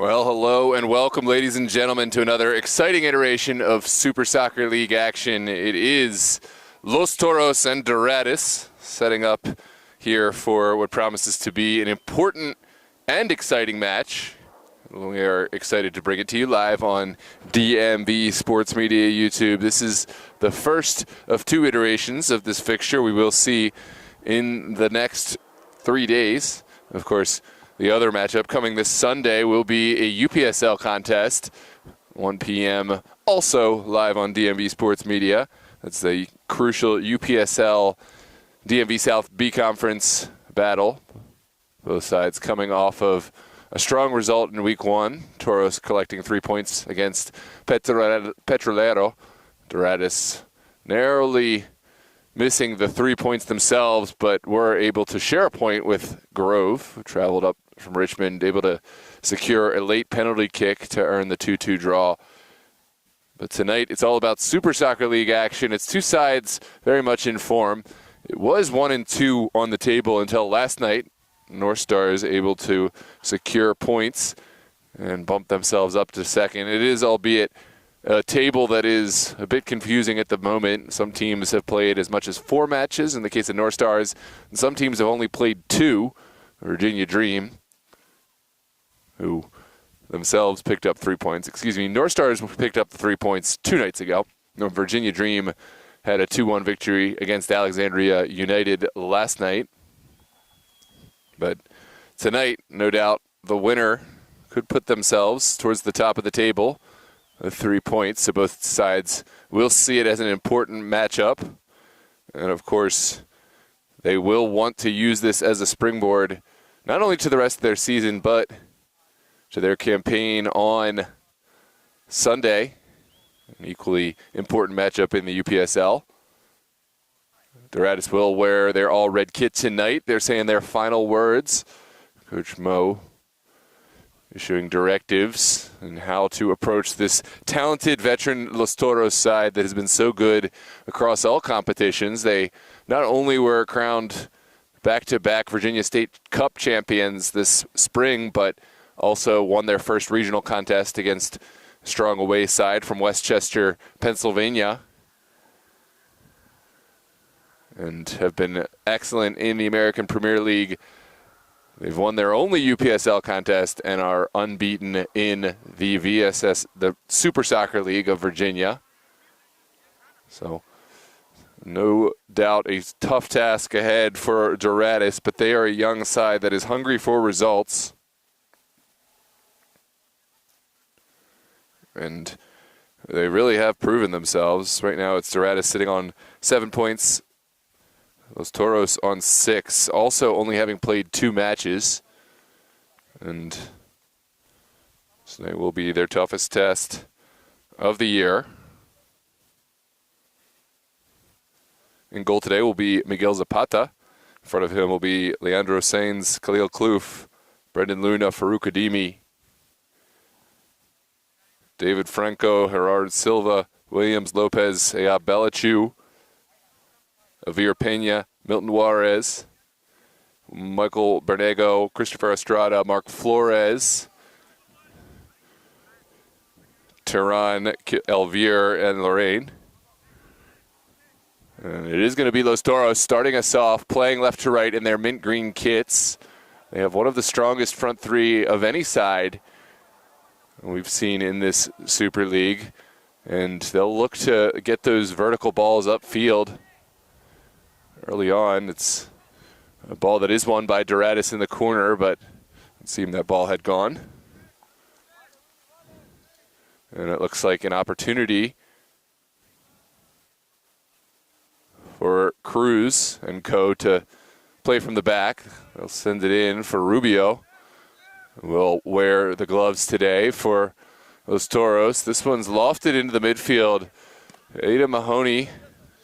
Well, hello and welcome, ladies and gentlemen, to another exciting iteration of Super Soccer League action. It is Los Toros and Doradus setting up here for what promises to be an important and exciting match. We are excited to bring it to you live on DMV Sports Media YouTube. This is the first of two iterations of this fixture we will see in the next 3 days. Of course, the other matchup coming this Sunday will be a UPSL contest, 1 p.m., also live on DMV Sports Media. That's the crucial UPSL DMV South B Conference battle. Both sides coming off of a strong result in Week 1. Toros collecting 3 points against Petrolero. Doradus narrowly missing the 3 points themselves, but were able to share a point with Grove, who traveled up from Richmond, able to secure a late penalty kick to earn the 2-2 draw. But tonight, it's all about Super Soccer League action. It's two sides very much in form. It was 1-2 on the table until last night. North Stars able to secure points and bump themselves up to second. It is, albeit, a table that is a bit confusing at the moment. Some teams have played as much as 4 matches in the case of North Stars, and some teams have only played 2. Virginia Dream, who themselves picked up 3 points. North Stars picked up the 3 points 2 nights ago. Virginia Dream had a 2-1 victory against Alexandria United last night. But tonight, no doubt, the winner could put themselves towards the top of the table with 3 points. So both sides will see it as an important matchup. And of course, they will want to use this as a springboard, not only to the rest of their season, but to their campaign on Sunday. An equally important matchup in the UPSL. Doradus will wear their all-red kit tonight. They're saying their final words. Coach Mo issuing directives on how to approach this talented veteran Los Toros side that has been so good across all competitions. They not only were crowned back-to-back Virginia State Cup champions this spring, but also won their first regional contest against a strong away side from Westchester, Pennsylvania, and have been excellent in the American Premier League. They've won their only UPSL contest and are unbeaten in the VSS, the Super Soccer League of Virginia. So, no doubt a tough task ahead for Doradus, but they are a young side that is hungry for results. And they really have proven themselves. Right now it's Doradus sitting on 7 points. Los Toros on 6, also only having played 2 matches. And so they will be their toughest test of the year. In goal today will be Miguel Zapata. In front of him will be Leandro Sainz, Khalil Kloof, Brendan Luna, Farouk Adimi, David Franco, Gerard Silva, Williams Lopez, Ayab Belachu, Avir Pena, Milton Juarez, Michael Bernego, Christopher Estrada, Mark Flores, Tehran, Elvire, and Lorraine. And it is going to be Los Toros starting us off, playing left to right in their mint green kits. They have one of the strongest front three of any side we've seen in this Super League. And they'll look to get those vertical balls upfield. Early on, it's a ball that is won by Doradus in the corner, but it seemed that ball had gone. And it looks like an opportunity for Cruz and co to play from the back. They'll send it in for Rubio. Will wear the gloves today for Los Toros. This one's lofted into the midfield. Ada Mahoney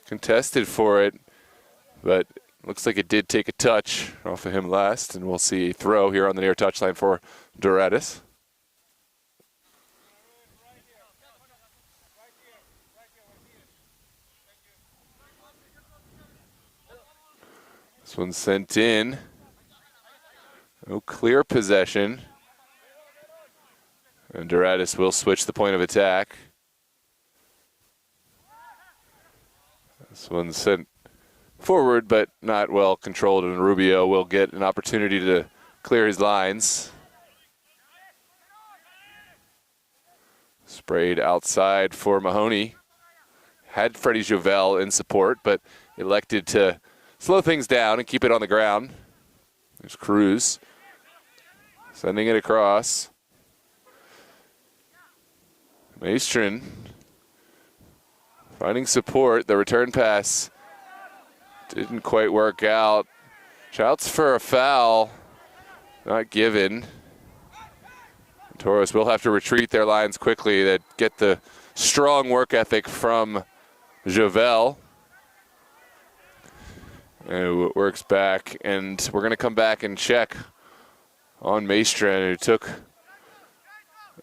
contested for it, but looks like it did take a touch off of him last, and we'll see a throw here on the near touchline for Doradus. This one's sent in. No clear possession. And Duratus will switch the point of attack. This one's sent forward, but not well controlled, and Rubio will get an opportunity to clear his lines. Sprayed outside for Mahoney. Had Freddie Javel in support, but elected to slow things down and keep it on the ground. There's Cruz sending it across. Maestrin finding support. The return pass didn't quite work out. Shouts for a foul, not given. Toros will have to retreat their lines quickly that get the strong work ethic from Javel. And it works back, and we're going to come back and check on Maestrin, who took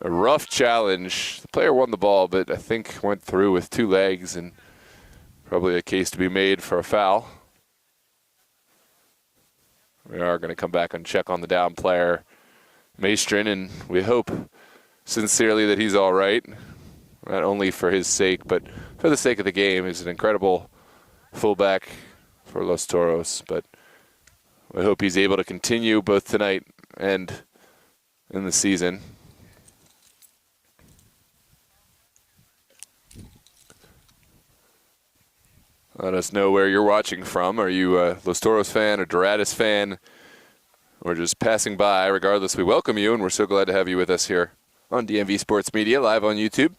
a rough challenge. The player won the ball, but I think went through with 2 legs, and probably a case to be made for a foul. We are going to come back and check on the down player, Maestrin, and we hope sincerely that he's all right, not only for his sake, but for the sake of the game. He's an incredible fullback for Los Toros, but we hope he's able to continue both tonight and in the season. Let us know where you're watching from. Are you a Los Toros fan, a Doradus fan, or just passing by? Regardless, we welcome you, and we're so glad to have you with us here on DMV Sports Media, live on YouTube.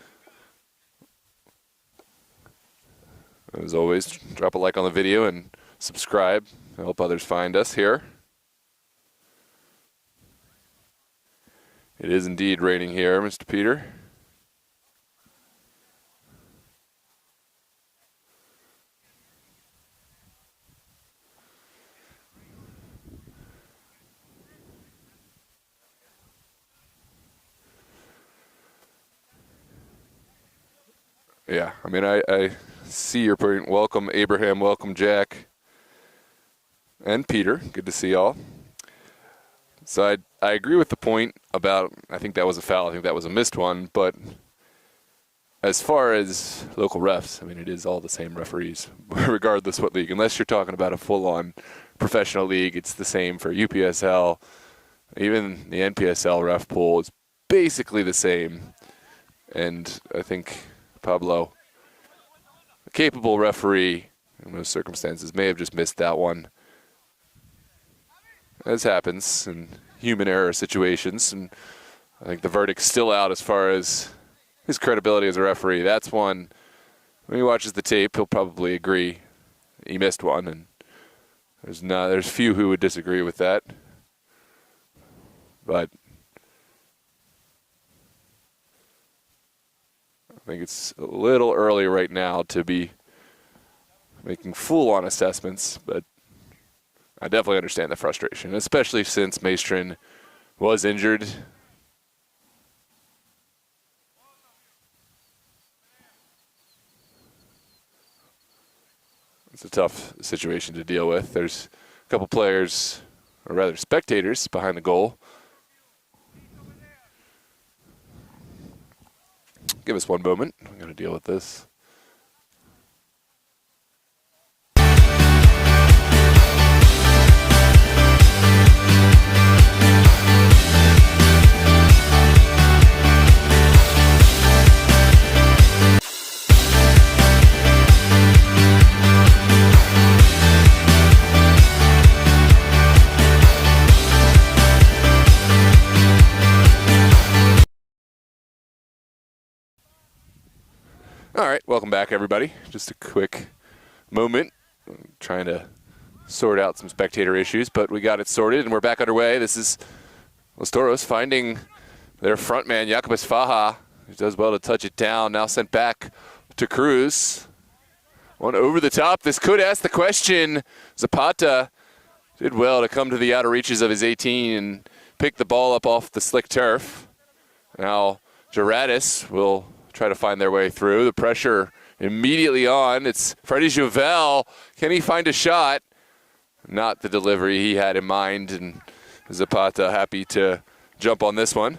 As always, drop a like on the video and subscribe to help others find us here. It is indeed raining here, Mr. Peter. Yeah, I mean, I see your point. Welcome, Abraham. Welcome, Jack. And Peter. Good to see y'all. So I agree with the point about, I think that was a foul. I think that was a missed one. But as far as local refs, I mean, it is all the same referees, regardless what league. Unless you're talking about a full-on professional league, it's the same for UPSL. Even the NPSL ref pool is basically the same. And I think Pablo, a capable referee in those circumstances, may have just missed that one. As happens in human error situations, and I think the verdict's still out as far as his credibility as a referee. That's one, when he watches the tape, he'll probably agree he missed one, and there's few who would disagree with that. But I think it's a little early right now to be making full-on assessments, but I definitely understand the frustration, especially since Maestrin was injured. It's a tough situation to deal with. There's a couple players, or rather spectators, behind the goal. Give us one moment. I'm going to deal with this. All right, welcome back, everybody. Just a quick moment. I'm trying to sort out some spectator issues, but we got it sorted, and we're back underway. This is Los Toros finding their front man, Jacobus Faja, who does well to touch it down. Now sent back to Cruz. One over the top. This could ask the question. Zapata did well to come to the outer reaches of his 18 and pick the ball up off the slick turf. Now Duratus will try to find their way through. The pressure immediately on. It's Freddie Javel. Can he find a shot? Not the delivery he had in mind, and Zapata happy to jump on this one.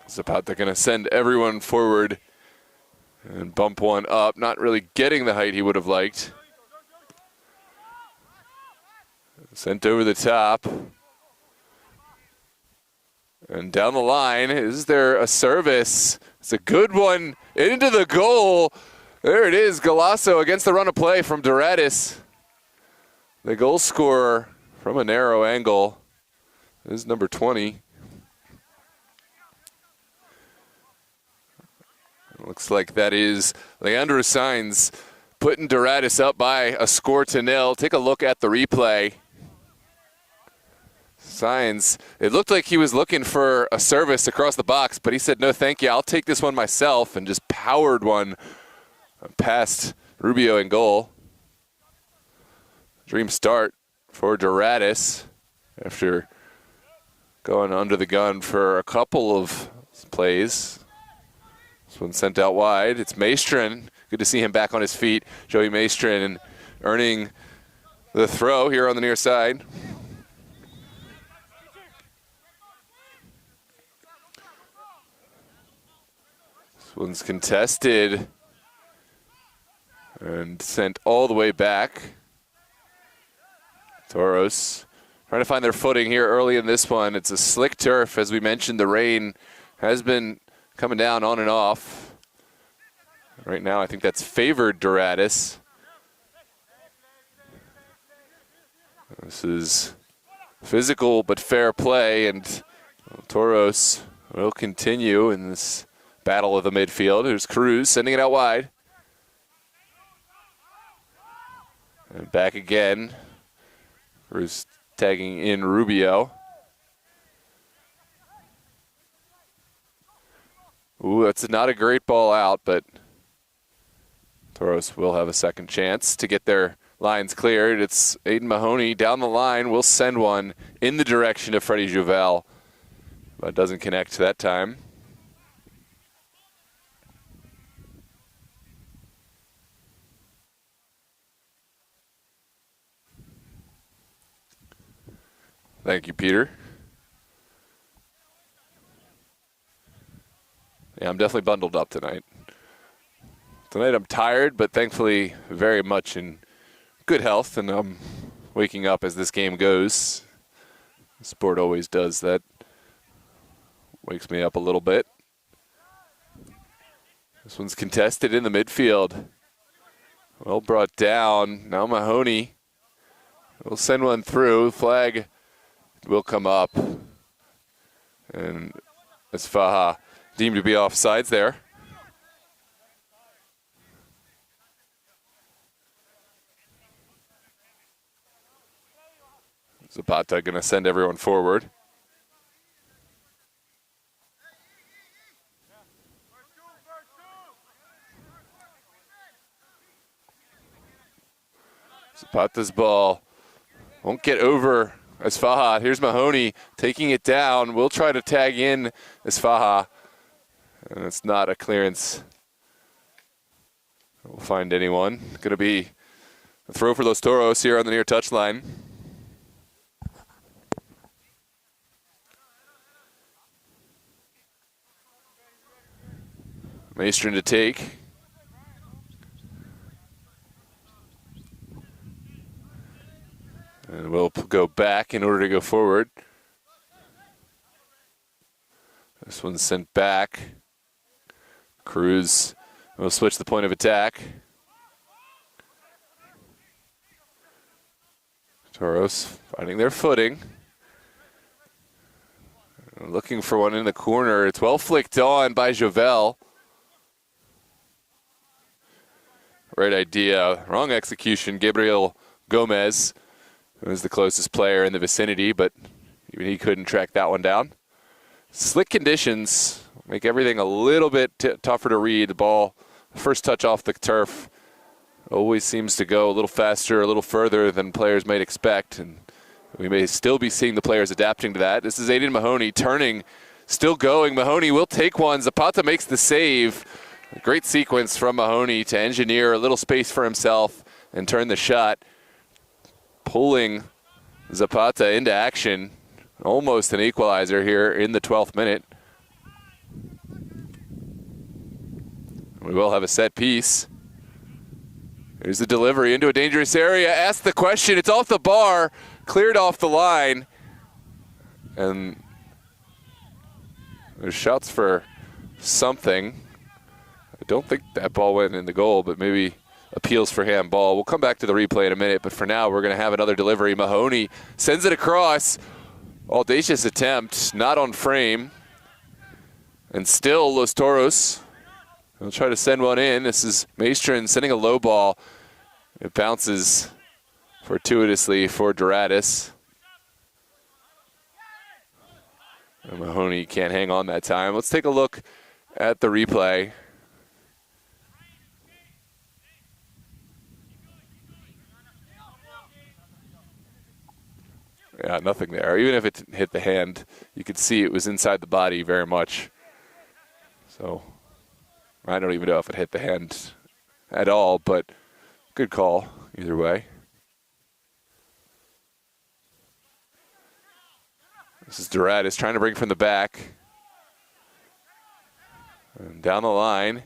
Zapata going to send everyone forward and bump one up. Not really getting the height he would have liked. Sent over the top. And down the line, is there a service? It's a good one into the goal. There it is, Galasso against the run of play from Doradus. The goal scorer from a narrow angle is number 20. It looks like that is Leandro Sainz putting Doradus up by a score to nil. Take a look at the replay. Sainz, it looked like he was looking for a service across the box, but he said, no, thank you. I'll take this one myself, and just powered one past Rubio in goal. Dream start for Duratus after going under the gun for a couple of plays. This one sent out wide. It's Maestrin. Good to see him back on his feet. Joey Maestrin earning the throw here on the near side. This one's contested and sent all the way back. Toros trying to find their footing here early in this one. It's a slick turf. As we mentioned, the rain has been coming down on and off. Right now, I think that's favored Doradus. This is physical but fair play, and Toros will continue in this battle of the midfield. Here's Cruz sending it out wide. And back again. Cruz tagging in Rubio. Ooh, that's not a great ball out, but Toros will have a second chance to get their lines cleared. It's Aiden Mahoney down the line. Will send one in the direction of Freddie Jouvel, but doesn't connect that time. Thank you, Peter. Yeah, I'm definitely bundled up tonight. Tonight I'm tired, but thankfully very much in good health, and I'm waking up as this game goes. Sport always does that. Wakes me up a little bit. This one's contested in the midfield. Well brought down. Now Mahoney will send one through. Flag will come up. And it's Faha deemed to be offsides there. Zapata going to send everyone forward. Zapata's ball won't get over Asfaha. Here's Mahoney taking it down. We'll try to tag in Asfaha. And it's not a clearance. We'll find anyone. Going to be a throw for Los Toros here on the near touchline. Maestrin to take. And we'll go back in order to go forward. This one's sent back. Cruz will switch the point of attack. Toros finding their footing. Looking for one in the corner. It's well flicked on by Jouvel. Right idea, wrong execution. Gabriel Gomez was the closest player in the vicinity, but even he couldn't track that one down. Slick conditions make everything a little bit tougher to read. The ball, first touch off the turf, always seems to go a little faster, a little further than players might expect, and we may still be seeing the players adapting to that. This is Aiden Mahoney turning, still going. Mahoney will take one. Zapata makes the save. A great sequence from Mahoney to engineer a little space for himself and turn the shot, pulling Zapata into action. Almost an equalizer here in the 12th minute. We will have a set piece. Here's the delivery into a dangerous area. Ask the question. It's off the bar, cleared off the line. And there's shouts for something. I don't think that ball went in the goal, but maybe appeals for handball. We'll come back to the replay in a minute, but for now we're going to have another delivery. Mahoney sends it across. Audacious attempt, not on frame. And still Los Toros will try to send one in. This is Maestrin sending a low ball. It bounces fortuitously for Duratus. And Mahoney can't hang on that time. Let's take a look at the replay. Yeah, nothing there. Even if it hit the hand, you could see it was inside the body very much. So I don't even know if it hit the hand at all, but good call either way. This is Doradus trying to bring from the back. And down the line.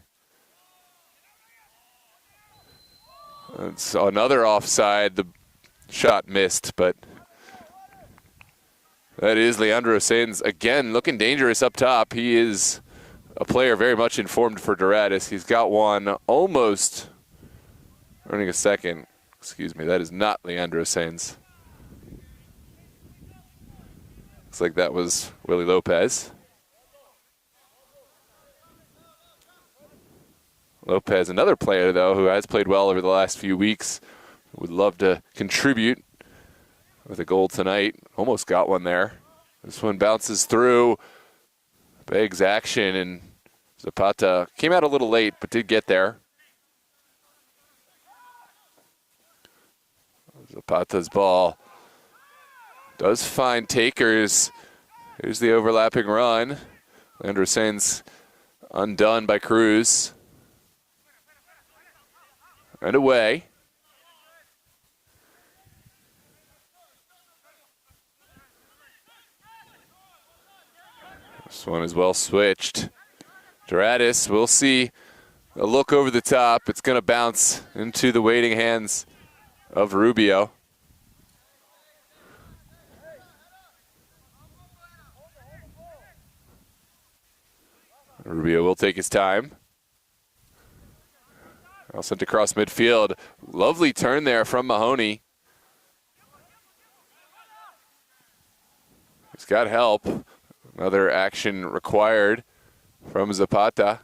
It's another offside. The shot missed, but that is Leandro Sanz again looking dangerous up top. He is a player very much informed for Doradus. He's got one almost earning a second. Excuse me, that is not Leandro Sanz. Looks like that was Willie Lopez. Lopez, another player, though, who has played well over the last few weeks. Would love to contribute with a goal tonight. Almost got one there. This one bounces through. Begs action, and Zapata came out a little late, but did get there. Zapata's ball does find takers. Here's the overlapping run. Leandro Sanz undone by Cruz. And away. This one is well switched. Doradus, we'll see a look over the top. It's going to bounce into the waiting hands of Rubio. Rubio will take his time. All sent across midfield. Lovely turn there from Mahoney. He's got help. Another action required from Zapata.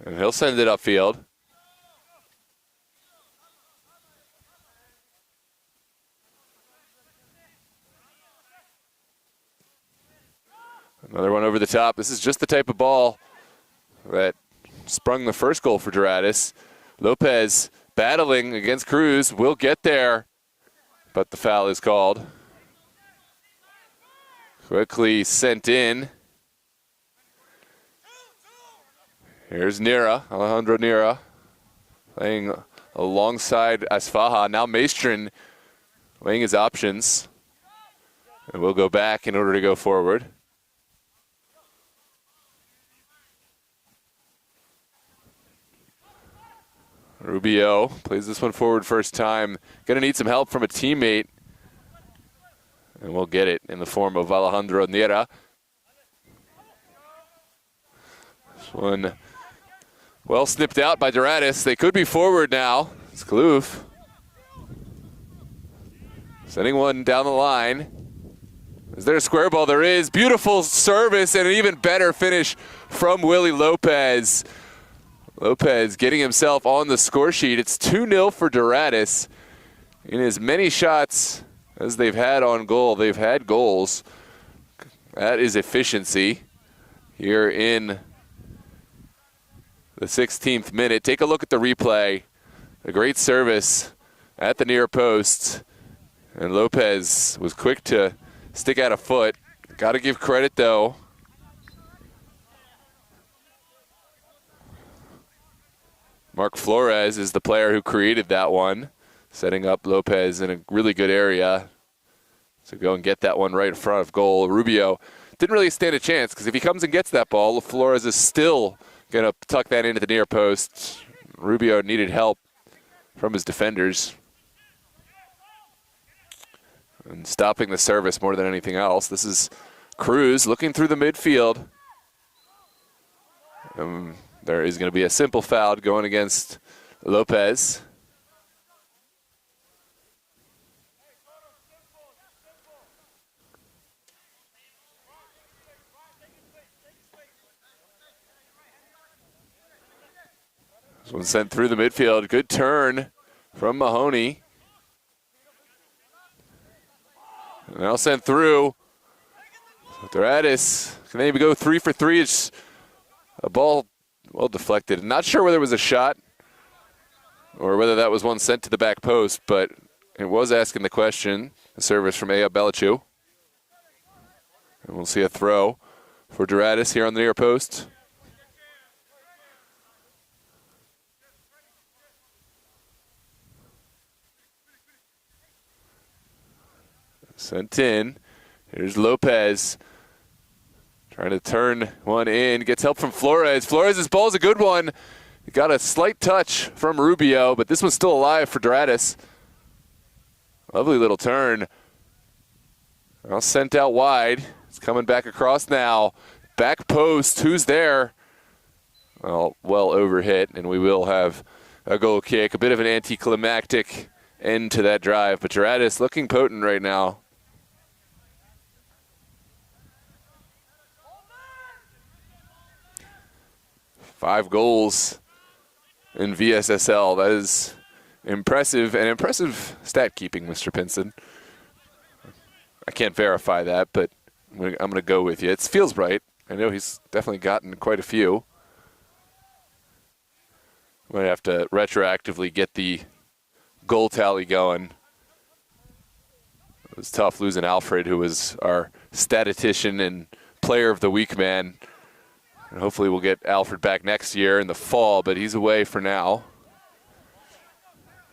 And he'll send it upfield. Another one over the top. This is just the type of ball that sprung the first goal for Doradus. Lopez battling against Cruz, will get there, but the foul is called. Quickly sent in. Here's Nira, Alejandro Nira, playing alongside Asfaha. Now Maestrin weighing his options. And we'll go back in order to go forward. Rubio plays this one forward first time. Gonna need some help from a teammate. And we'll get it in the form of Alejandro Nira. This one well snipped out by Doradus. They could be forward now. It's Kloof. Sending one down the line. Is there a square ball? There is. Beautiful service and an even better finish from Willie Lopez. Lopez getting himself on the score sheet. It's 2-0 for Doradus. In as many shots as they've had on goal, they've had goals. That is efficiency here in the 16th minute. Take a look at the replay. A great service at the near post. And Lopez was quick to stick out a foot. Got to give credit, though. Mark Flores is the player who created that one, setting up Lopez in a really good area. So go and get that one right in front of goal. Rubio didn't really stand a chance because if he comes and gets that ball, Flores is still going to tuck that into the near post. Rubio needed help from his defenders and stopping the service more than anything else. This is Cruz looking through the midfield. There is going to be a simple foul going against Lopez. This one sent through the midfield. Good turn from Mahoney. Now sent through. Duratus can maybe go 3 for 3. It's a ball well deflected. Not sure whether it was a shot or whether that was one sent to the back post, but it was asking the question. A service from Aya Belichu. And we'll see a throw for Duratus here on the near post. Sent in. Here's Lopez. Trying to turn one in. Gets help from Flores. Flores' ball is a good one. He got a slight touch from Rubio, but this one's still alive for Duratus. Lovely little turn. Now sent out wide. It's coming back across now. Back post. Who's there? Well overhit, and we will have a goal kick. A bit of an anticlimactic end to that drive, but Duratus looking potent right now. Five goals in VSSL. That is impressive, and impressive stat keeping, Mr. Pinson. I can't verify that, but I'm going to go with you. It feels right. I know he's definitely gotten quite a few. Might have to retroactively get the goal tally going. It was tough losing Alfred, who was our statistician and player of the week man. And hopefully we'll get Alfred back next year in the fall, but he's away for now.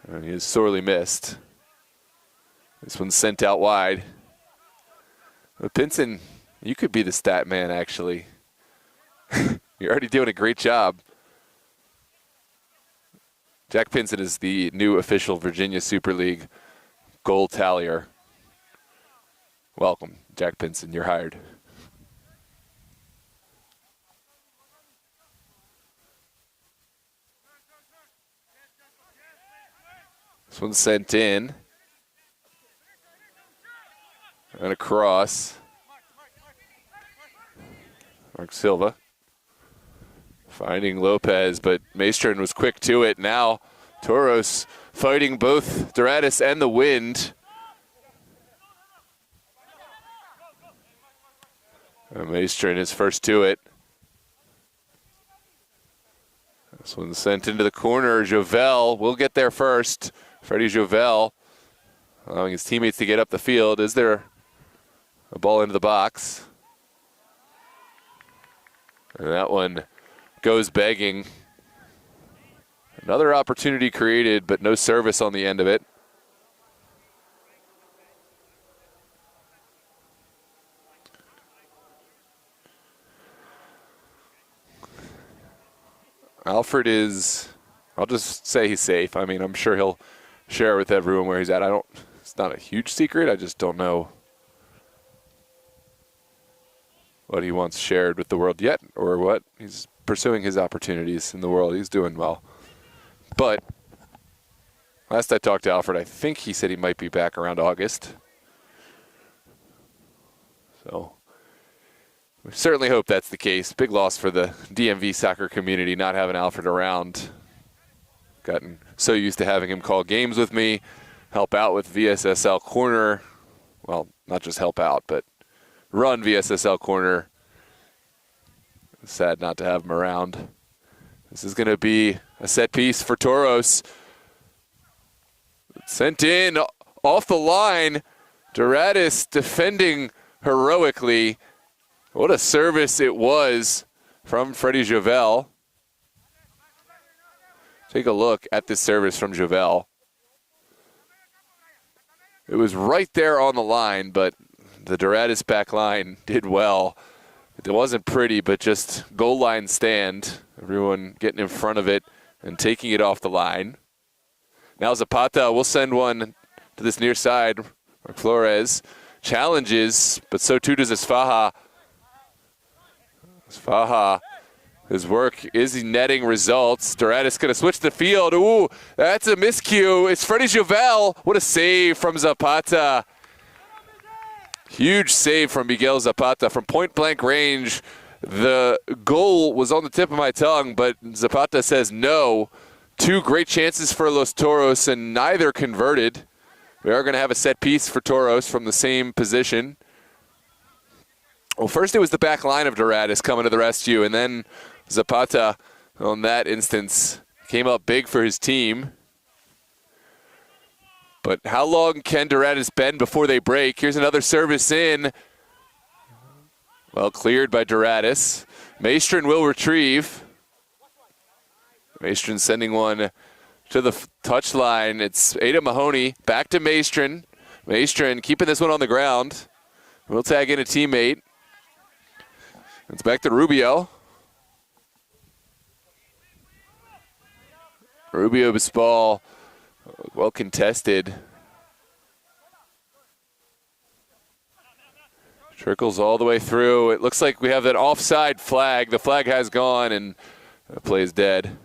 And he is sorely missed. This one's sent out wide. But Pinson, you could be the stat man, actually. You're already doing a great job. Jack Pinson is the new official Virginia Super League goal tallier. Welcome, Jack Pinson. You're hired. This one's sent in. And across. Mark Silva finding Lopez, but Maestrin was quick to it. Now Toros fighting both Duratus and the wind. Maestrin is first to it. This one's sent into the corner. Jovel will get there first. Freddie Jovel allowing his teammates to get up the field. Is there a ball into the box? And that one goes begging. Another opportunity created, but no service on the end of it. Alfred is, I'll just say he's safe. I mean, I'm sure he'll share with everyone where he's at. It's not a huge secret. I just don't know what he wants shared with the world yet, or what. He's pursuing his opportunities in the world. He's doing well. But last I talked to Alfred, I think he said he might be back around August. So we certainly hope that's the case. Big loss for the DMV soccer community not having Alfred around. Gotten so used to having him call games with me, help out with VSSL Corner. Well, not just help out, but run VSSL Corner. Sad not to have him around. This is going to be a set piece for Toros. Sent in off the line. Duratus defending heroically. What a service it was from Freddie Jovel. Take a look at this service from Jovel. It was right there on the line, but the Doradus back line did well. It wasn't pretty, but just goal line stand. Everyone getting in front of it and taking it off the line. Now Zapata will send one to this near side. Mark Flores challenges, but so too does Esfaha. Esfaha, his work is netting results. Doradus going to switch the field. Ooh, that's a miscue. It's Freddie Javel. What a save from Zapata. Huge save from Miguel Zapata from point-blank range. The goal was on the tip of my tongue, but Zapata says no. Two great chances for Los Toros, and neither converted. We are going to have a set piece for Toros from the same position. Well, first it was the back line of Doradus coming to the rescue, and then Zapata, on that instance, came up big for his team. But how long can Doradus bend before they break? Here's another service in. Well, cleared by Doradus. Maestrin will retrieve. Maestrin sending one to the touchline. It's Ada Mahoney. Back to Maestrin. Maestrin keeping this one on the ground. We'll tag in a teammate. It's back to Rubio. Rubio's ball, well contested. Trickles all the way through. It looks like we have that offside flag. The flag has gone, and the play is dead.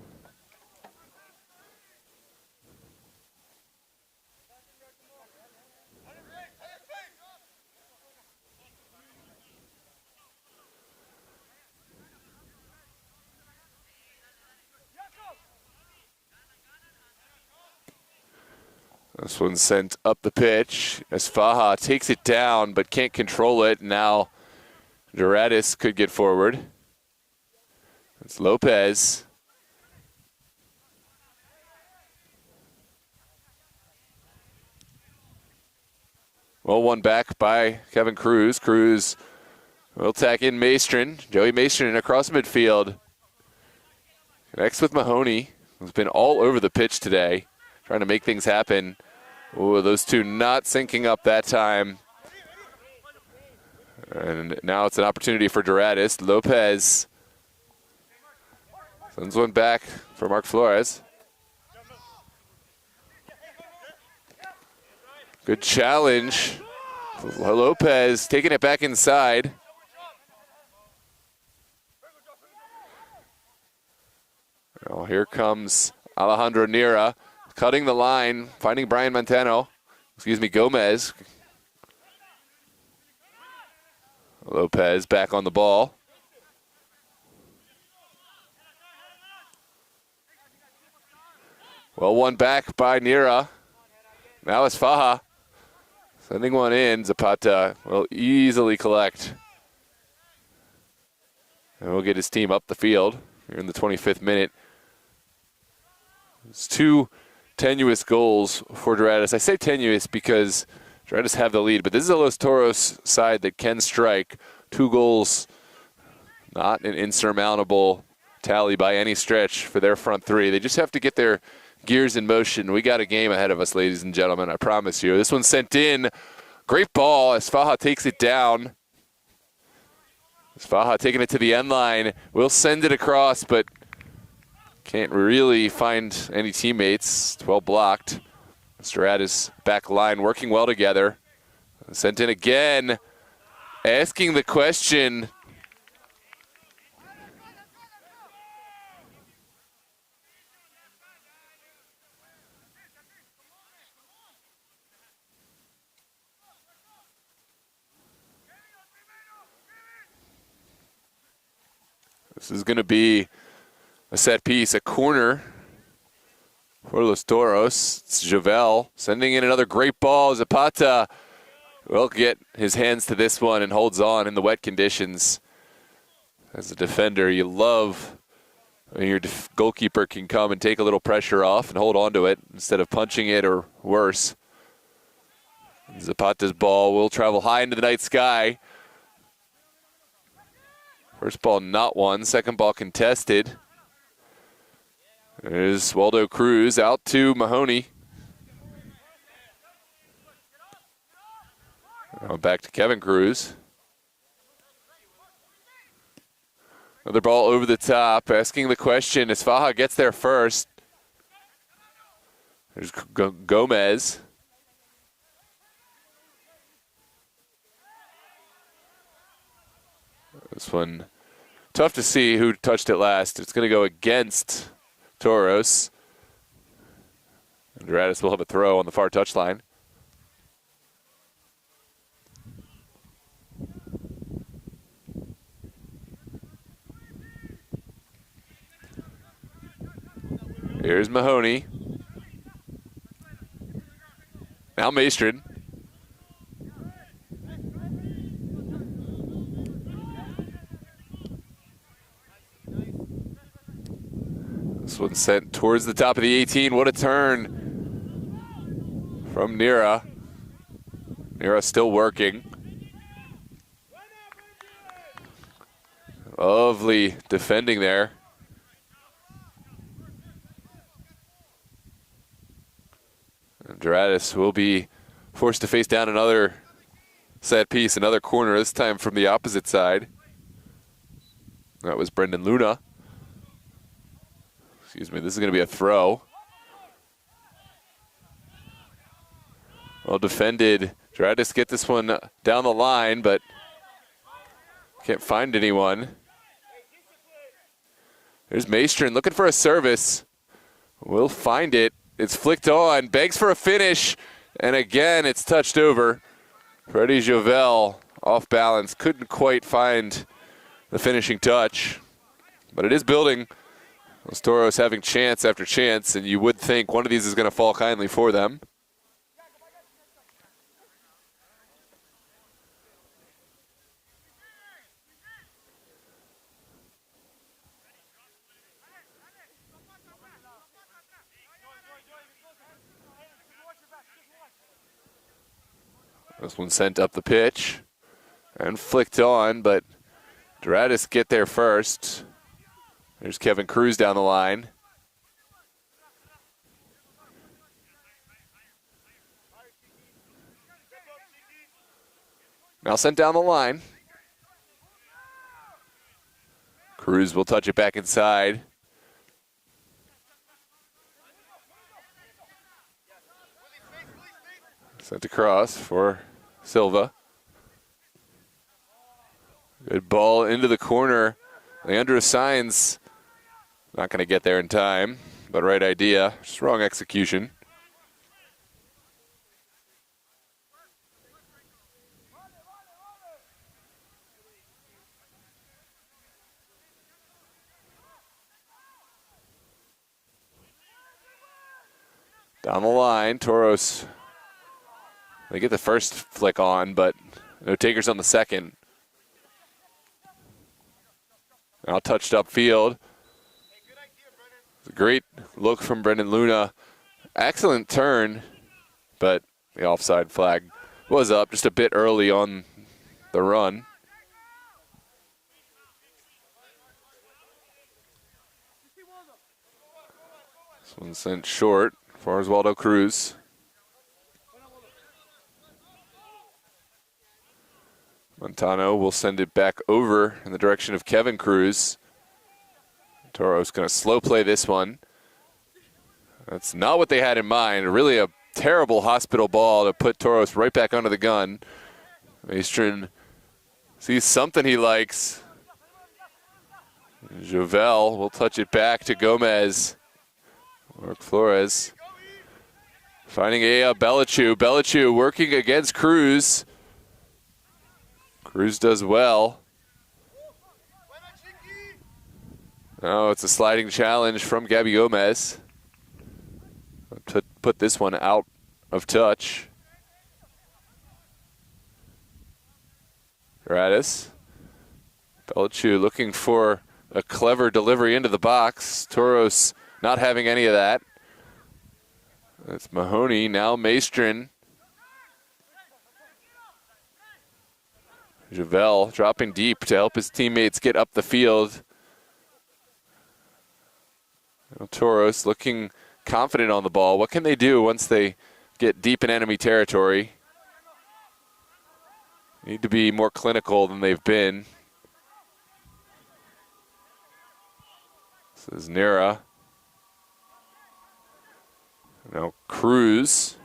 This one's sent up the pitch. Esfaha takes it down but can't control it. Now Duratus could get forward. It's Lopez. Well, one back by Kevin Cruz. Cruz will tack in Maestrin. Joey Maestrin across midfield. Connects with Mahoney, who's been all over the pitch today, trying to make things happen. Oh, those two not syncing up that time. And now it's an opportunity for Duratus. Lopez sends one back for Mark Flores. Good challenge. Lopez taking it back inside. Oh, here comes Alejandro Nira. Cutting the line, finding Brian Gomez. Lopez back on the ball. Well, one back by Nira. Now it's Faja. Sending one in. Zapata will easily collect. And we'll get his team up the field here in the 25th minute. It's two tenuous goals for Doradus. I say tenuous because Doradus have the lead, but this is a Los Toros side that can strike. 2 goals, not an insurmountable tally by any stretch for their front three. They just have to get their gears in motion. We got a game ahead of us, ladies and gentlemen, I promise you. This one's sent in. Great ball as Faja takes it down. Faja taking it to the end line. Will send it across, but can't really find any teammates. It's well blocked. Doradus back line working well together. Sent in again. Asking the question. This is going to be a set piece, a corner for Los Toros. It's Javel sending in another great ball. Zapata will get his hands to this one and holds on in the wet conditions. As a defender, you love when your goalkeeper can come and take a little pressure off and hold on to it instead of punching it or worse. Zapata's ball will travel high into the night sky. First ball not won, second ball contested. There's Waldo Cruz out to Mahoney. Now back to Kevin Cruz. Another ball over the top, asking the question as Faja gets there first. There's Gomez. This one, tough to see who touched it last. It's going to go against Toros. And Duratus will have a throw on the far touchline. Here's Mahoney. Now Maestrin. This one sent towards the top of the 18. What a turn from Nira. Nira still working. Lovely defending there. Duratus will be forced to face down another set piece, another corner, this time from the opposite side. That was Brendan Luna. Excuse me, this is going to be a throw. Well defended. Duratus get this one down the line, but can't find anyone. There's Maestrin looking for a service. Will find it. It's flicked on, begs for a finish, and again it's touched over. Freddie Jovel off balance, couldn't quite find the finishing touch, but it is building. Those Toros having chance after chance, and you would think one of these is going to fall kindly for them. This one sent up the pitch and flicked on, but Duratus get there first. There's Kevin Cruz down the line. Now sent down the line. Cruz will touch it back inside. Sent across for Silva. Good ball into the corner. Leandro Sainz not going to get there in time, but right idea, just wrong execution. Down the line, Toros. They get the first flick on, but no takers on the second. Now touched upfield. A great look from Brendan Luna. Excellent turn, but the offside flag was up just a bit early on the run. This one sent short for Oswaldo Cruz. Montano will send it back over in the direction of Kevin Cruz. Toros going to slow play this one. That's not what they had in mind. Really a terrible hospital ball to put Toros right back under the gun. Maestrin sees something he likes. Jovel will touch it back to Gomez. Mark Flores finding a Belichu. Belichu working against Cruz. Cruz does well. Oh, it's a sliding challenge from Gabby Gomez to put this one out of touch. Duratus. Belichu looking for a clever delivery into the box. Toros not having any of that. That's Mahoney, now Maestrin. Jovel dropping deep to help his teammates get up the field. Now Toros looking confident on the ball. What can they do once they get deep in enemy territory? Need to be more clinical than they've been. This is Nera. Now Cruz.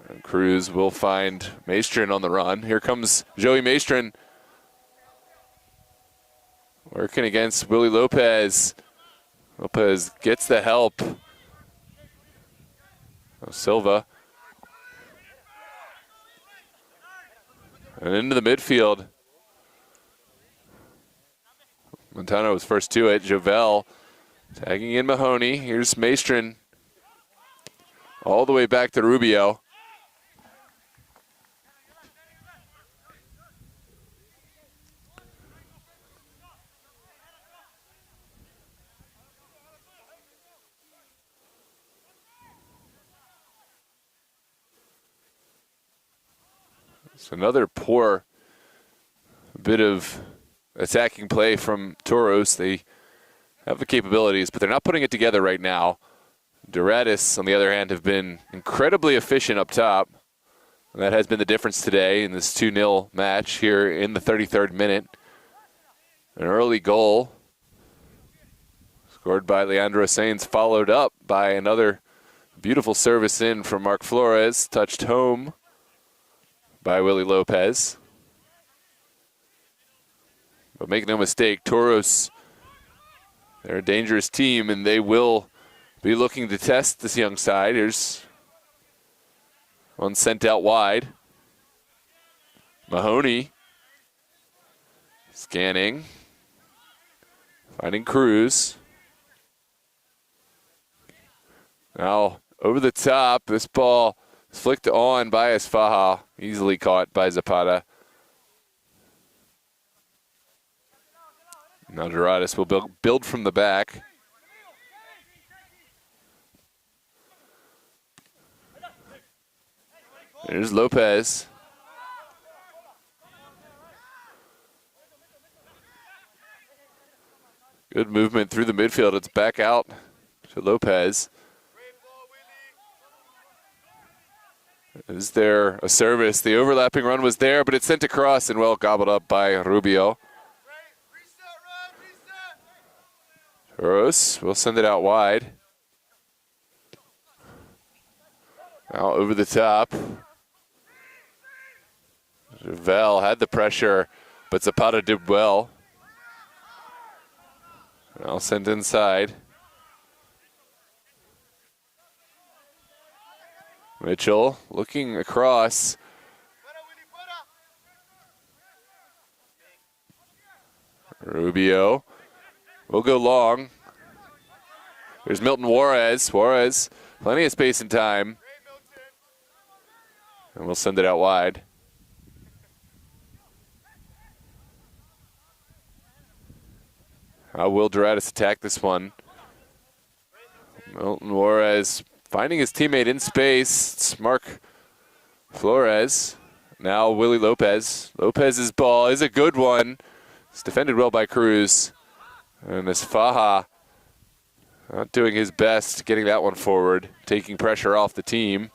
And Cruz will find Maestrin on the run. Here comes Joey Maestrin. Working against Willie Lopez. Lopez gets the help. Silva. And into the midfield. Montano was first to it. Jovel tagging in Mahoney. Here's Maestrin. All the way back to Rubio. It's another poor bit of attacking play from Toros. They have the capabilities, but they're not putting it together right now. Duratus, on the other hand, have been incredibly efficient up top. And that has been the difference today in this 2-0 match here in the 33rd minute. An early goal scored by Leandro Sainz, followed up by another beautiful service in from Mark Flores, touched home by Willie Lopez. But make no mistake, Toros, they're a dangerous team, and they will be looking to test this young side. Here's one sent out wide. Mahoney scanning, finding Cruz. Now over the top, this ball is flicked on by Esfaha, easily caught by Zapata. Now Doradus will build from the back. There's Lopez. Good movement through the midfield. It's back out to Lopez. Is there a service? The overlapping run was there, but it's sent across and well gobbled up by Rubio. Toros will send it out wide. Now over the top. Javel had the pressure, but Zapata did well. Now sent inside. Mitchell looking across. Rubio will go long. There's Milton Juarez. Juarez, plenty of space and time. And we'll send it out wide. How will Duratus attack this one? Milton Juarez finding his teammate in space. It's Mark Flores. Now Willie Lopez. Lopez's ball is a good one. It's defended well by Cruz. And Esfaha not doing his best getting that one forward, taking pressure off the team.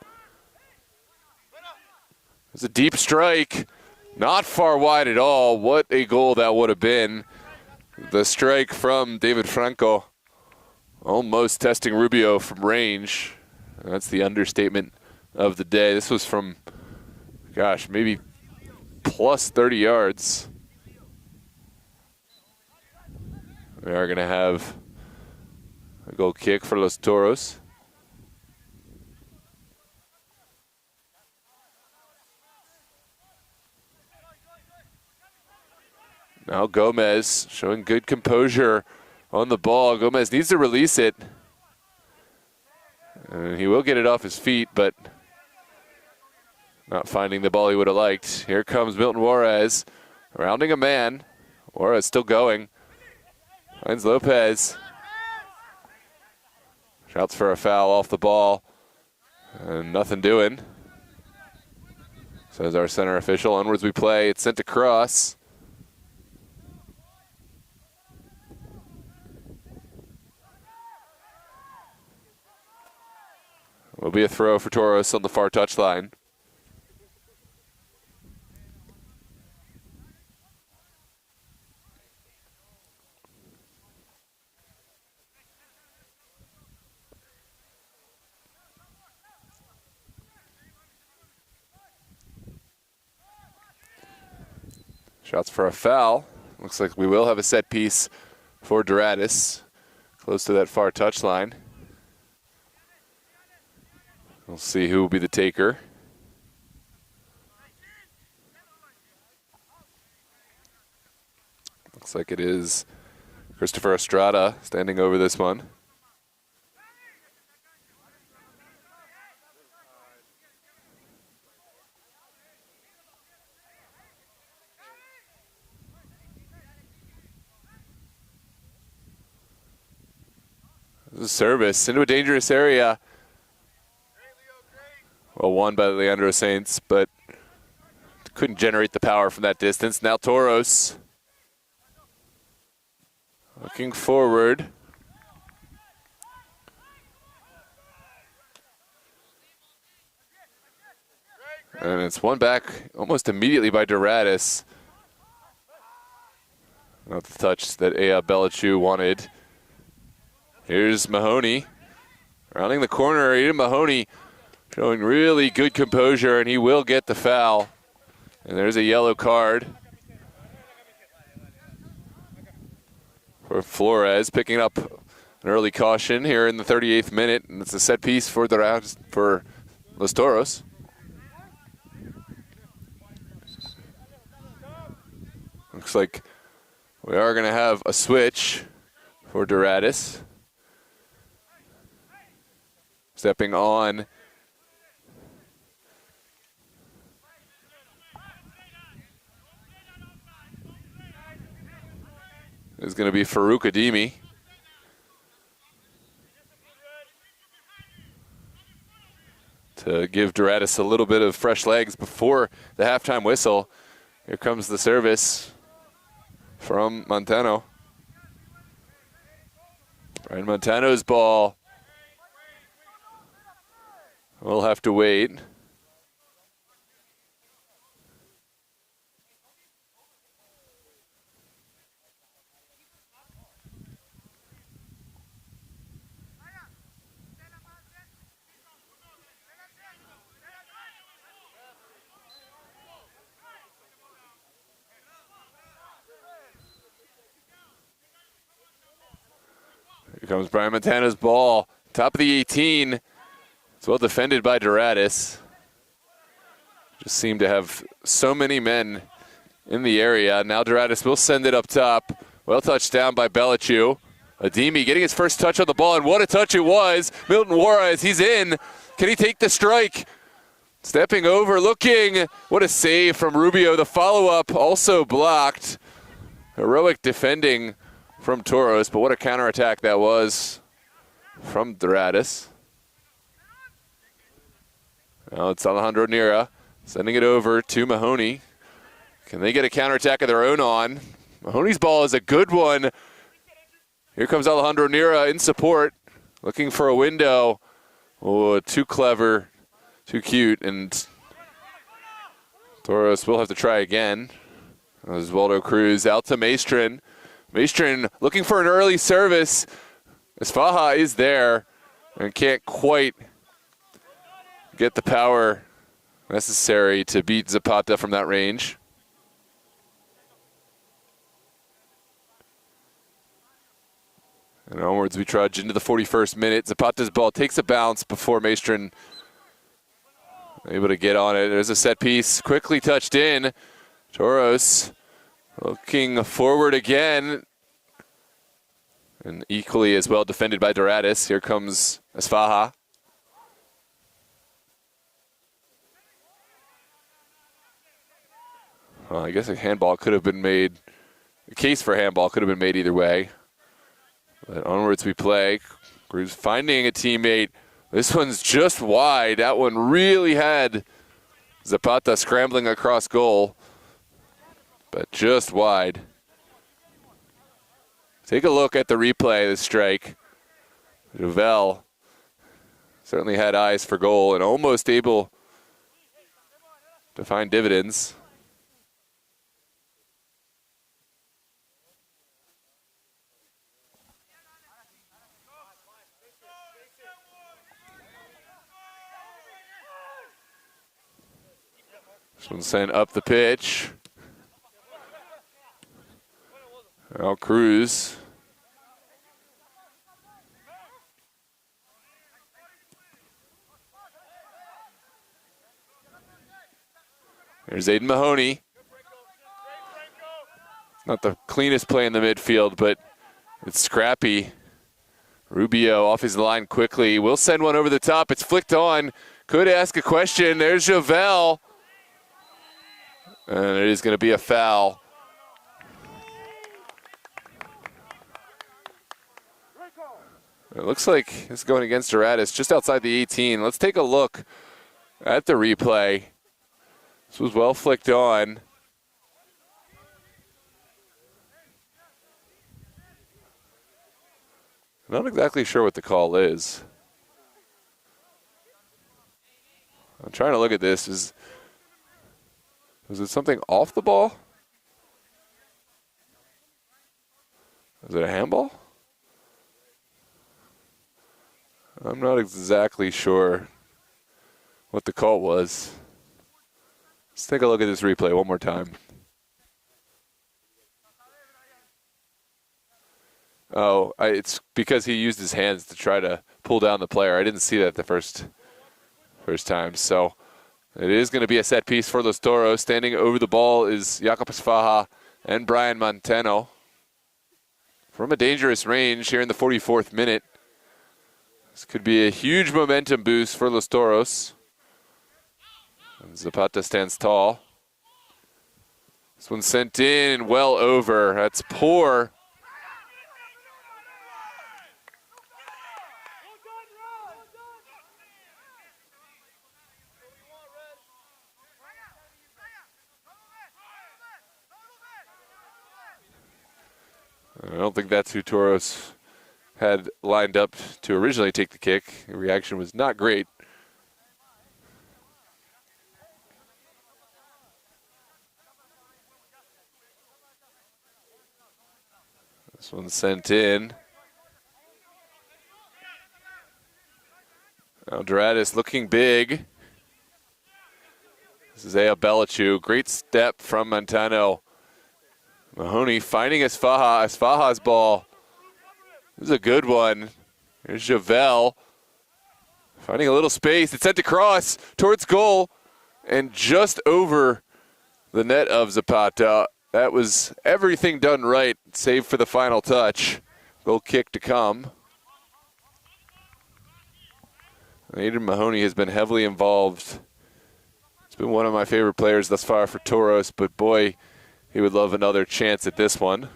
It's a deep strike. Not far wide at all. What a goal that would have been. The strike from David Franco, almost testing Rubio from range. That's the understatement of the day. This was from, gosh, maybe plus 30 yards. We are going to have a goal kick for Los Toros. Now Gomez showing good composure on the ball. Gomez needs to release it. And he will get it off his feet, but not finding the ball he would have liked. Here comes Milton Juarez, rounding a man. Juarez still going. Finds Lopez. Shouts for a foul off the ball. And nothing doing. Says our center official. Onwards we play. It's sent across. Will be a throw for Toros on the far touchline. Shots for a foul. Looks like we will have a set piece for Duratus, close to that far touchline. We'll see who will be the taker. Looks like it is Christopher Estrada standing over this one. Service into a dangerous area. Well, won by Leandro Saints, but couldn't generate the power from that distance. Now Toros looking forward. And it's won back almost immediately by Duratus. Not the touch that Ea Belichiu wanted. Here's Mahoney. Rounding the corner, Aiden Mahoney showing really good composure, and he will get the foul. And there's a yellow card for Flores, picking up an early caution here in the 38th minute, and it's a set piece for Los Toros. Looks like we are going to have a switch for Duratus. Stepping on is going to be Farouk Adimi. To give Duratus a little bit of fresh legs before the halftime whistle. Here comes the service from Montano. Brian Montano's ball. We'll have to wait. Here comes Brian Montano's ball. Top of the 18. It's well defended by Duratus. Just seemed to have so many men in the area. Now Duratus will send it up top. Well touched down by Belichiu. Adimi getting his first touch on the ball, and what a touch it was. Milton Juarez, he's in. Can he take the strike? Stepping over, looking. What a save from Rubio. The follow-up also blocked. Heroic defending from Toros, but what a counterattack that was from Duratus. Now it's Alejandro Nira sending it over to Mahoney. Can they get a counterattack of their own on? Mahoney's ball is a good one. Here comes Alejandro Nira in support, looking for a window. Oh, too clever, too cute, and Toros will have to try again. Osvaldo Cruz out to Maestrin. Maestrin looking for an early service. Esfaha is there and can't quite get the power necessary to beat Zapata from that range. And onwards we trudge into the 41st minute. Zapata's ball takes a bounce before Maestrin able to get on it. There's a set piece, quickly touched in. Toros looking forward again. And equally as well defended by Duratus. Here comes Esfaha. Well, I guess a handball could have been made. The case for handball could have been made either way. But onwards we play. Cruz finding a teammate. This one's just wide. That one really had Zapata scrambling across goal, but just wide. Take a look at the replay of the strike. Jouvel certainly had eyes for goal and almost able to find dividends. This one sent up the pitch. Now Cruz. There's Aiden Mahoney. Not the cleanest play in the midfield, but it's scrappy. Rubio off his line quickly. Will send one over the top. It's flicked on. Could ask a question. There's Javel. And it is going to be a foul. It looks like it's going against Doradus just outside the 18. Let's take a look at the replay. This was well flicked on. Not exactly sure what the call is. I'm trying to look at this. Was it something off the ball? Is it a handball? I'm not exactly sure what the call was. Let's take a look at this replay one more time. Oh, it's because he used his hands to try to pull down the player. I didn't see that the first time. So it is going to be a set piece for Los Toros. Standing over the ball is Jakob Sfaha and Brian Montano. From a dangerous range here in the 44th minute. This could be a huge momentum boost for Los Toros. And Zapata stands tall. This one's sent in and well over. That's poor. I don't think that's who Toros had lined up to originally take the kick. The reaction was not great. This one's sent in. Now Duratus looking big. This is Ea Belichu. Great step from Montano. Mahoney finding Asfaha. Asfaha's ball. This is a good one. Here's Javel. Finding a little space. It's sent across towards goal and just over the net of Zapata. That was everything done right, save for the final touch. Goal kick to come. Aiden Mahoney has been heavily involved. He's been one of my favorite players thus far for Toros, but boy, he would love another chance at this one.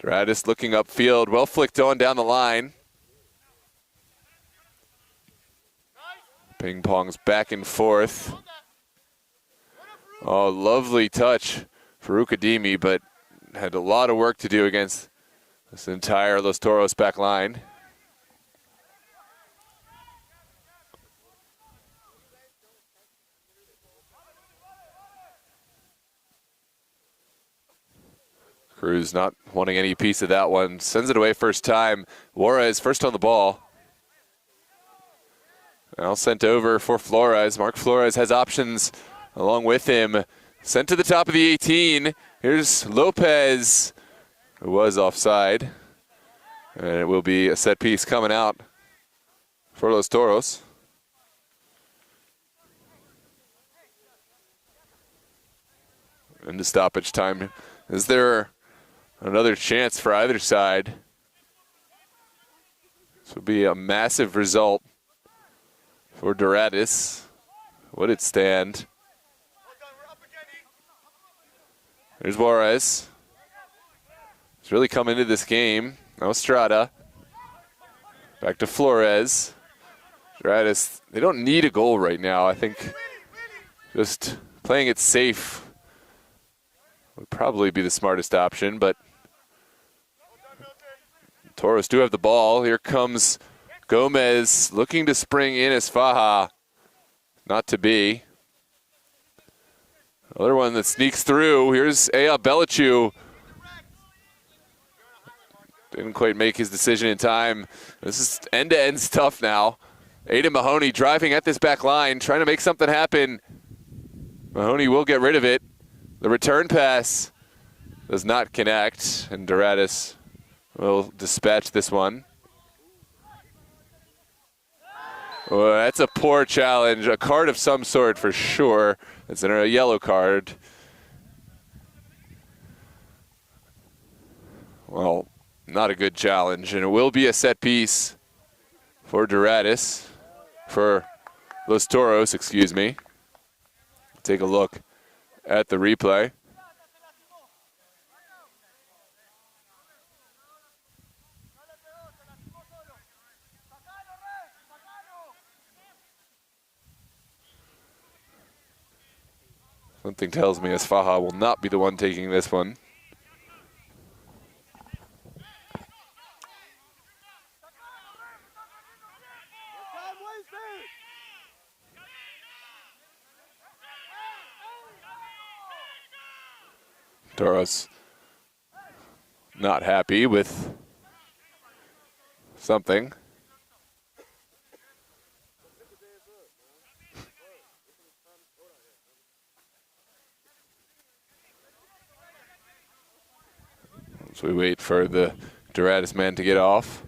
Doradus looking upfield, well flicked on down the line. Ping pongs back and forth. Oh, lovely touch for Ukadimi, but had a lot of work to do against this entire Los Toros back line. Cruz not wanting any piece of that one. Sends it away first time. Juarez first on the ball. Now sent over for Flores. Mark Flores has options along with him. Sent to the top of the 18. Here's Lopez, who was offside. And it will be a set piece coming out for Los Toros. Into stoppage time. Is there another chance for either side? This will be a massive result for Doradus. Would it stand? There's Juarez. He's really come into this game. Now Estrada. Back to Flores. Doradus, they don't need a goal right now. I think just playing it safe would probably be the smartest option, but Toros do have the ball. Here comes Gomez looking to spring in as Faja. Not to be. Another one that sneaks through. Here's Ea Belichu. Didn't quite make his decision in time. This is end-to-end stuff now. Aiden Mahoney driving at this back line, trying to make something happen. Mahoney will get rid of it. The return pass does not connect, and Duratus will dispatch this one. Well, that's a poor challenge. A card of some sort for sure. It's a yellow card. Well, not a good challenge, and it will be a set piece for Duratus, for Los Toros, excuse me. Take a look at the replay. Something tells me Faja will not be the one taking this one. Toros not happy with something. So we wait for the Duratus man to get off.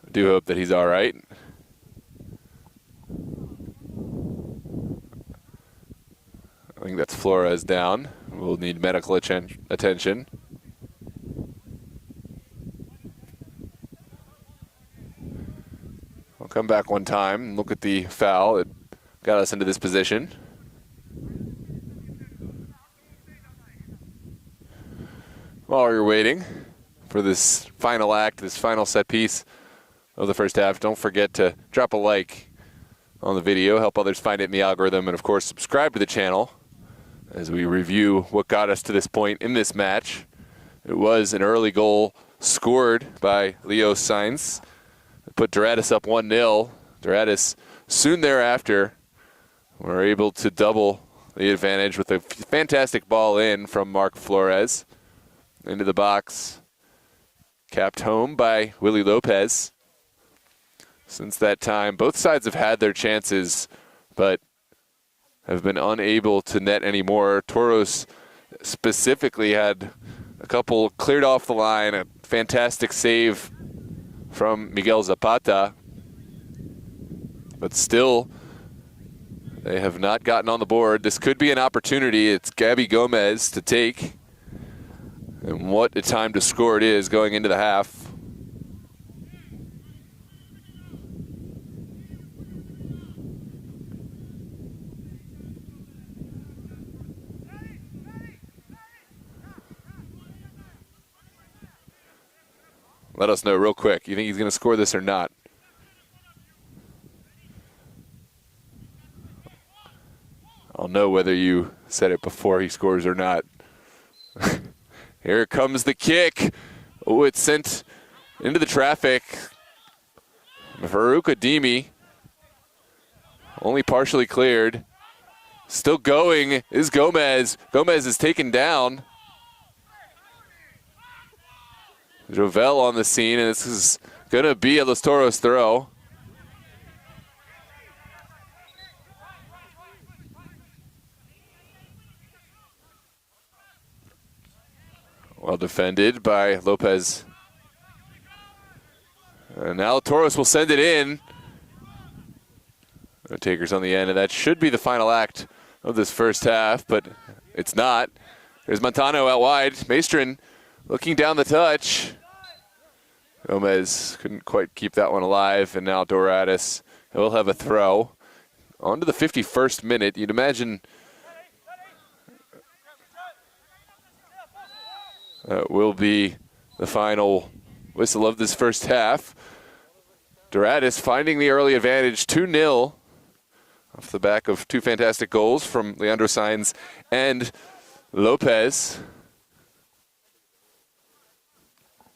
I do hope that he's all right. I think that's Flores down. We'll need medical attention. I'll come back one time and look at the foul that got us into this position. While you're waiting for this final act, this final set piece of the first half, don't forget to drop a like on the video, help others find it in the algorithm, and of course subscribe to the channel as we review what got us to this point in this match. It was an early goal scored by Leo Sainz that put Duratus up 1-0. Duratus soon thereafter were able to double the advantage with a fantastic ball in from Mark Flores into the box, capped home by Willie Lopez. Since that time, both sides have had their chances, but have been unable to net anymore. Toros specifically had a couple cleared off the line, a fantastic save from Miguel Zapata, but still they have not gotten on the board. This could be an opportunity. It's Gabby Gomez to take. And what a time to score it is going into the half. Let us know real quick. You think he's going to score this or not? I'll know whether you said it before he scores or not. Here comes the kick. Oh, it's sent into the traffic. Farouk Adimi, only partially cleared. Still going is Gomez. Gomez is taken down. Jovel on the scene, and this is going to be a Los Toros throw. Well defended by Lopez. And now Toros will send it in. No takers on the end, and that should be the final act of this first half, but it's not. There's Montano out wide. Maestrin looking down the touch. Gomez couldn't quite keep that one alive, and now Doradus will have a throw. On to the 51st minute. You'd imagine that will be the final whistle of this first half. Doradus finding the early advantage, 2-0, off the back of two fantastic goals from Leandro Sainz and Lopez.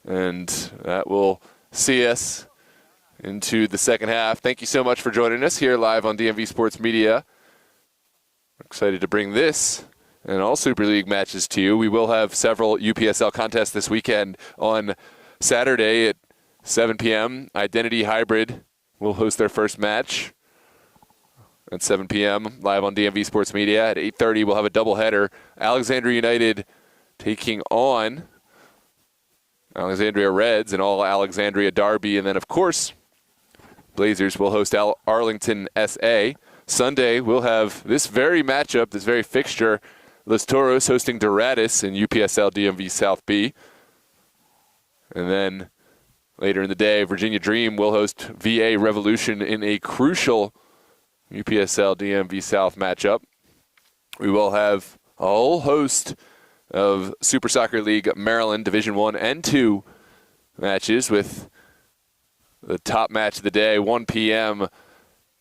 and that will see us into the second half. Thank you so much for joining us here live on DMV Sports Media. We're excited to bring this and all Super League matches to you. We will have several UPSL contests this weekend. On Saturday at 7 p.m., Identity Hybrid will host their first match at 7 p.m. live on DMV Sports Media. At 8:30, we'll have a doubleheader. Alexandria United taking on Alexandria Reds and all Alexandria Derby. And then, of course, Blazers will host Arlington SA. Sunday, we'll have this very matchup, this very fixture. Los Toros hosting Doradus in UPSL DMV South B. And then later in the day, Virginia Dream will host VA Revolution in a crucial UPSL DMV South matchup. We will have a whole host of Super Soccer League Maryland Division 1 and 2 matches, with the top match of the day, 1 p.m.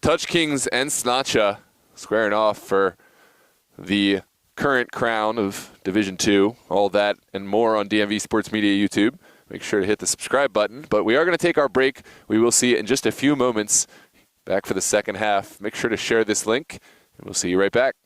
Touch Kings and Snatcha squaring off for the current crown of Division 2. All that and more on DMV Sports Media YouTube. Make sure to hit the subscribe button. But we are going to take our break. We will see it in just a few moments. Back for the second half. Make sure to share this link, and we'll see you right back.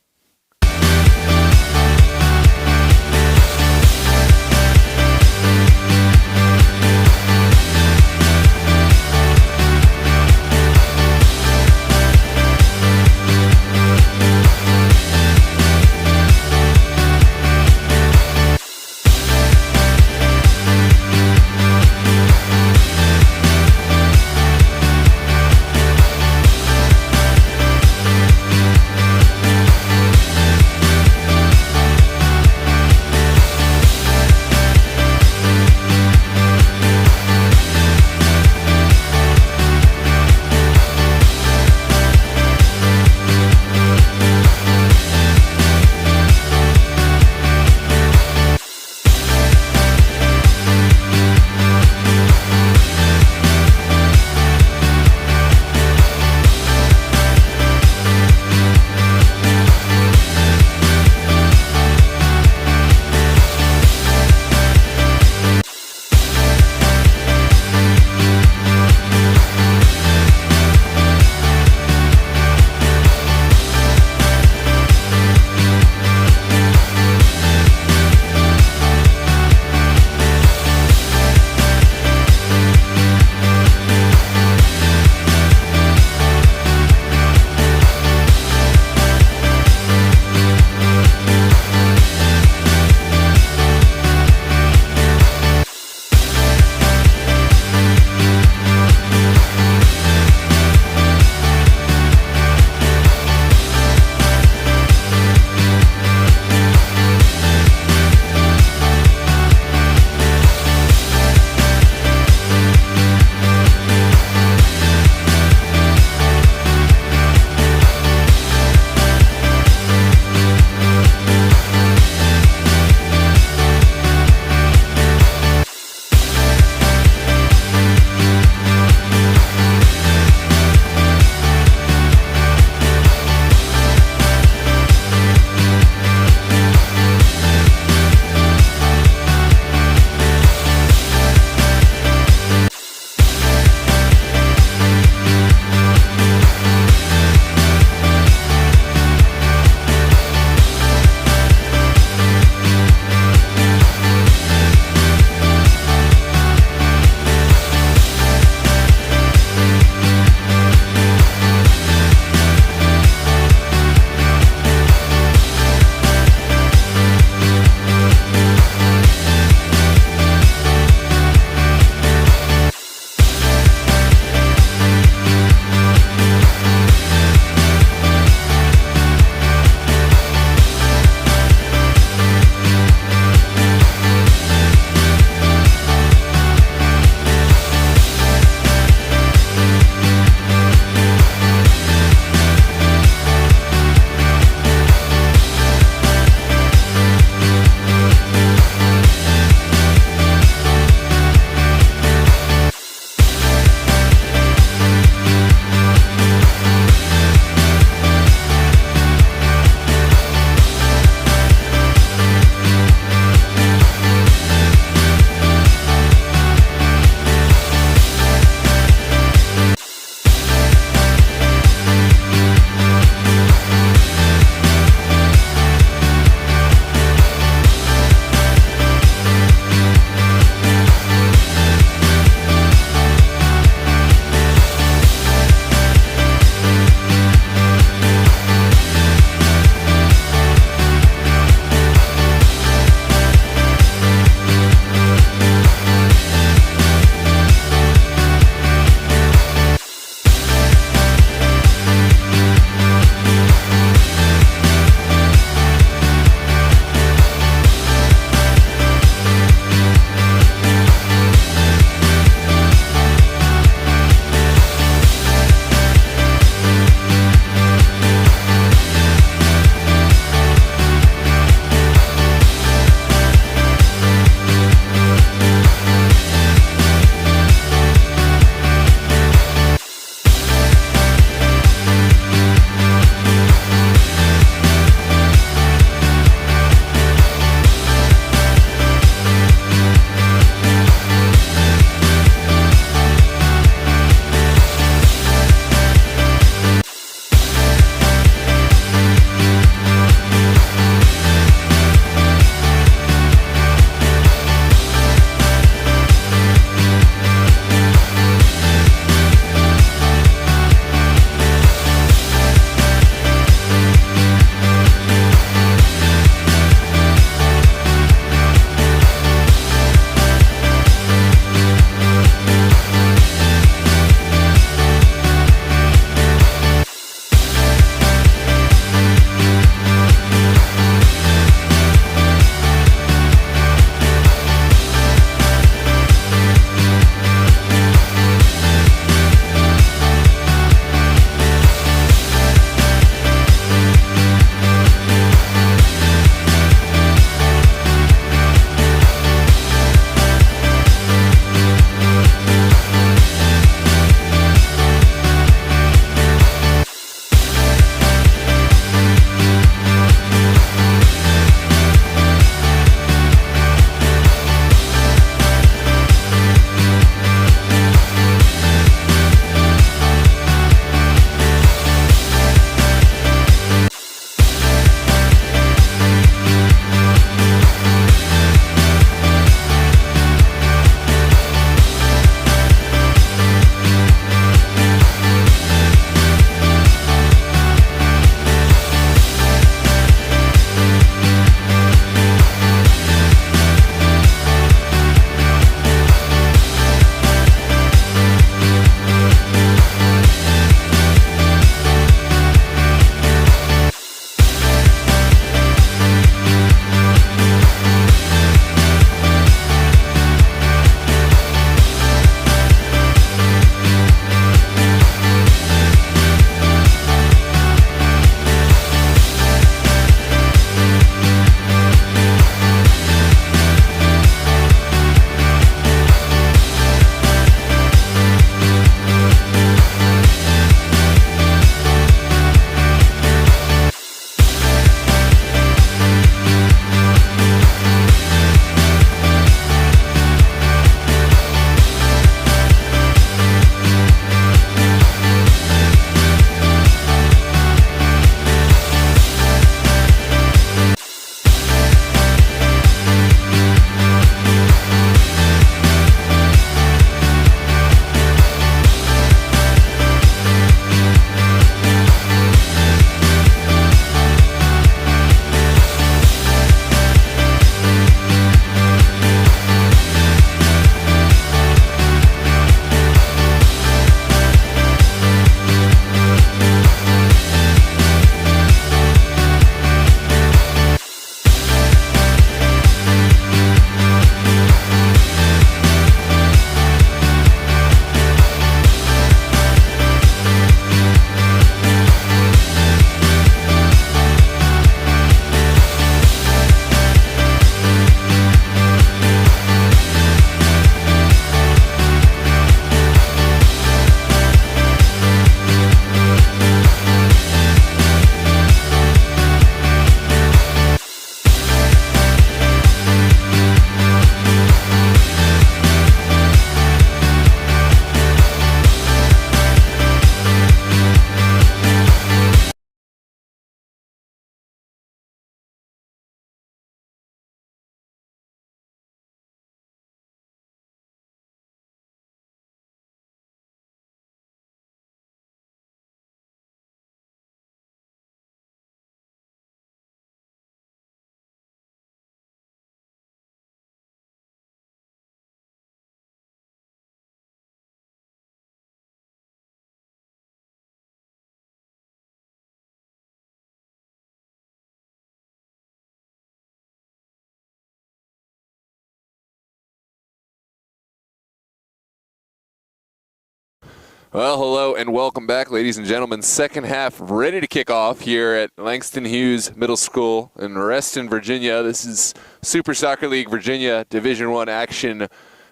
Well, hello and welcome back, ladies and gentlemen. Second half ready to kick off here at Langston Hughes Middle School in Reston, Virginia. This is Super Soccer League Virginia Division I action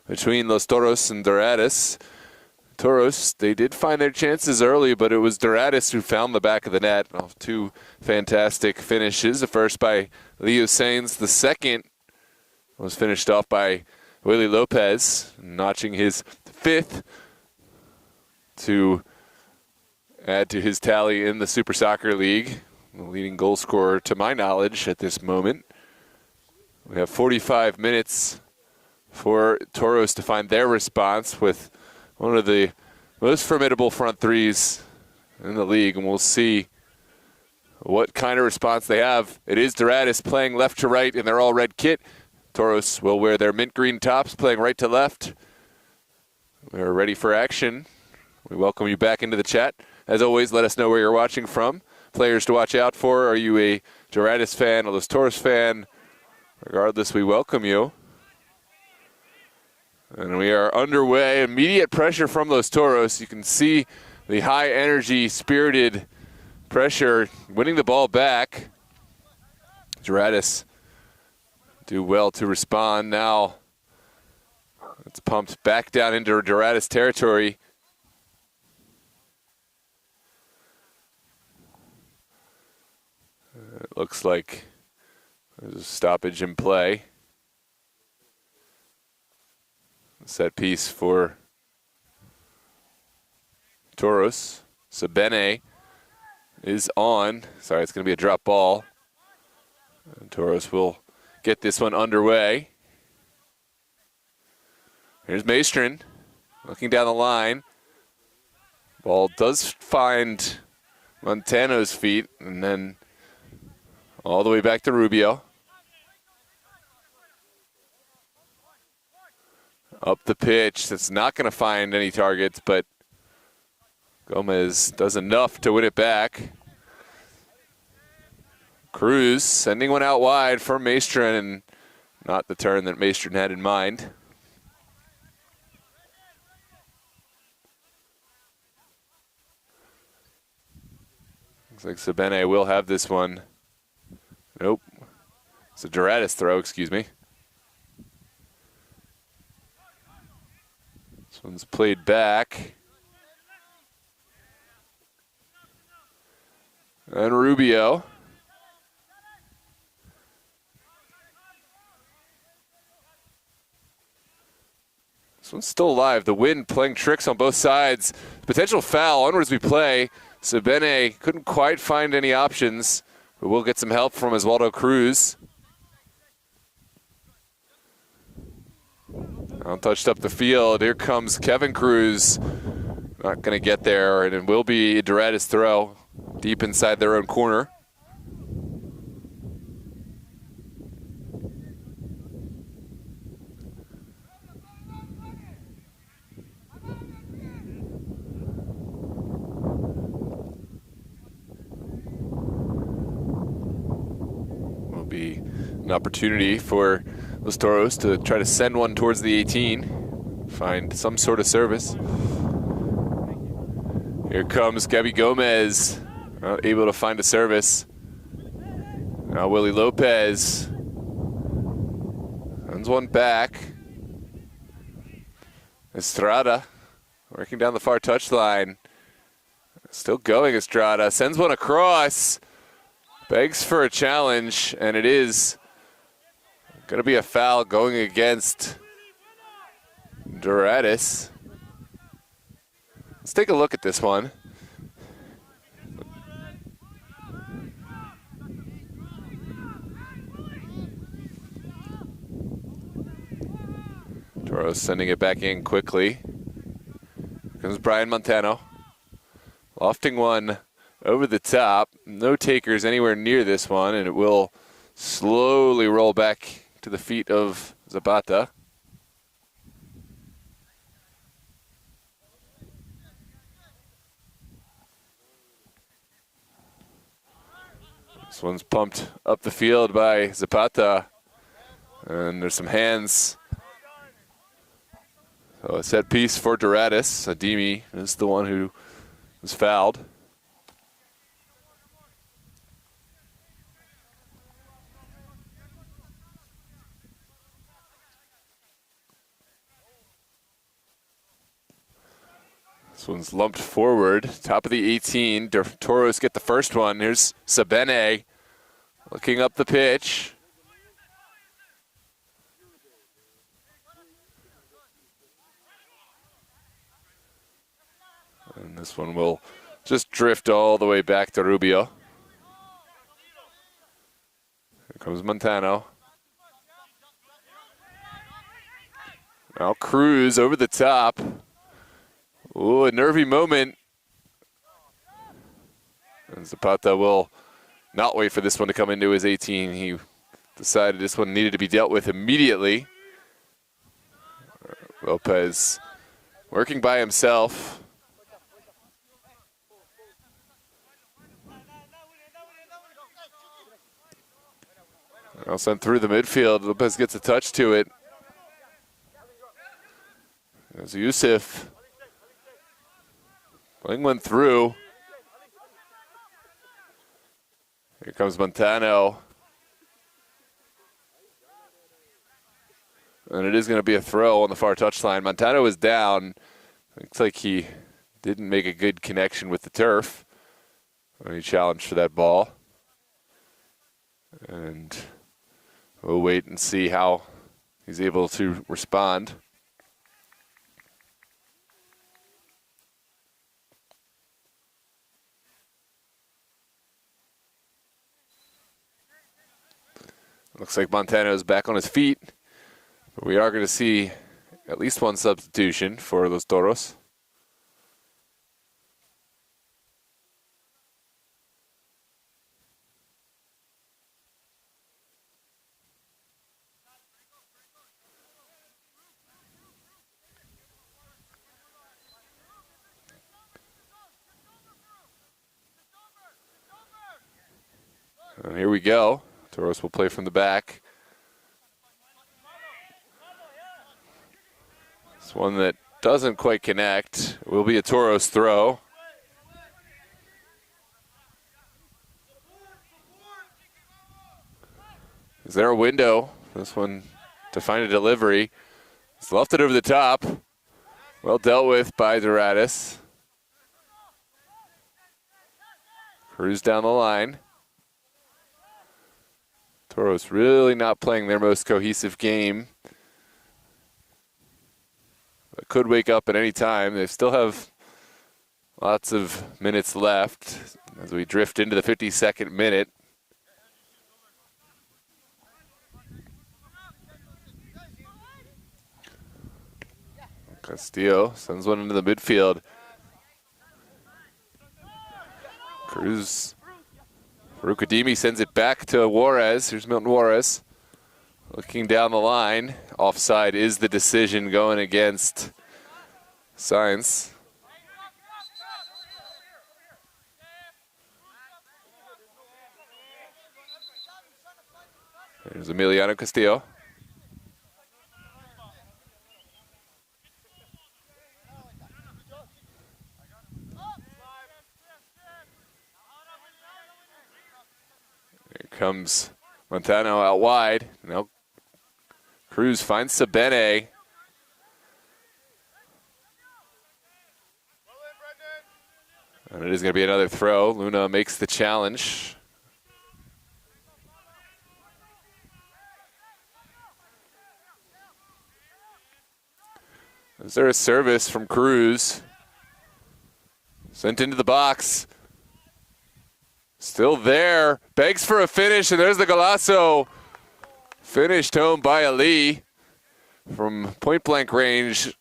between Los Toros and Doradus. Toros, they did find their chances early, but it was Duratus who found the back of the net. Two fantastic finishes. The first by Leo Sainz. The second was finished off by Willie Lopez, notching his fifth to add to his tally in the Super Soccer League. The leading goal scorer, to my knowledge, at this moment. We have 45 minutes for Toros to find their response with one of the most formidable front threes in the league, and we'll see what kind of response they have. It is Duratus playing left to right in their all-red kit. Toros will wear their mint green tops, playing right to left. We're ready for action. We welcome you back into the chat. As always, let us know where you're watching from. Players to watch out for. Are you a Duratus fan, a Los Toros fan? Regardless, we welcome you. And we are underway. Immediate pressure from Los Toros. You can see the high energy, spirited pressure, winning the ball back. Duratus do well to respond. Now it's pumped back down into Duratus territory. It looks like there's a stoppage in play. Set piece for Toros. Sabene is on. Sorry, it's going to be a drop ball. And Toros will get this one underway. Here's Maestrin looking down the line. Ball does find Montano's feet, and then all the way back to Rubio. Up the pitch. That's not going to find any targets, but Gomez does enough to win it back. Cruz sending one out wide for Maestrin, and not the turn that Maestrin had in mind. Looks like Sabene will have this one. Nope. It's a Duratus throw, excuse me. This one's played back. And Rubio. This one's still alive. The wind playing tricks on both sides. Potential foul. Onwards we play. Sabene couldn't quite find any options, but we'll get some help from Oswaldo Cruz. Untouched up the field. Here comes Kevin Cruz. Not going to get there, and it will be a Duratus throw deep inside their own corner. Will be an opportunity for Los Toros to try to send one towards the 18, find some sort of service. Here comes Gabby Gomez, not able to find a service. Now Willie Lopez sends one back. Estrada working down the far touchline. Still going, Estrada sends one across, begs for a challenge, and it is going to be a foul going against Duratus. Let's take a look at this one. Toros sending it back in quickly. Here comes Brian Montano. Lofting one over the top. No takers anywhere near this one, and it will slowly roll back to the feet of Zapata. This one's pumped up the field by Zapata. And there's some hands So a set piece for Doradus. Ademi is the one who was fouled. This one's lumped forward, top of the 18. Toros get the first one. Here's Sabene looking up the pitch. And this one will just drift all the way back to Rubio. Here comes Montano. Now Cruz over the top. Ooh, a nervy moment. And Zapata will not wait for this one to come into his 18. He decided this one needed to be dealt with immediately. Lopez working by himself. Now sent through the midfield. Lopez gets a touch to it. There's Yusuf. Playing one through. Here comes Montano. And it is going to be a throw on the far touchline. Montano is down. Looks like he didn't make a good connection with the turf when he challenged for that ball. And we'll wait and see how he's able to respond. Looks like Montano's back on his feet. But we are going to see at least one substitution for Los Toros. And here we go. Toros will play from the back. This one that doesn't quite connect will be a Toros throw. Is there a window? This one to find a delivery. It's left it over the top. Well dealt with by Duratus. Cruz down the line. Toros really not playing their most cohesive game. But could wake up at any time. They still have lots of minutes left as we drift into the 52nd minute. Castillo sends one into the midfield. Cruz. Ademi sends it back to Juarez. Here's Milton Juarez. Looking down the line. Offside is the decision going against Science. There's Emiliano Castillo. Here comes Montano out wide. Now Cruz finds Sabene. And it is going to be another throw. Luna makes the challenge. Is there a service from Cruz? Sent into the box. Still there. Begs for a finish, and there's the golazo. Finished home by Ali from point-blank range.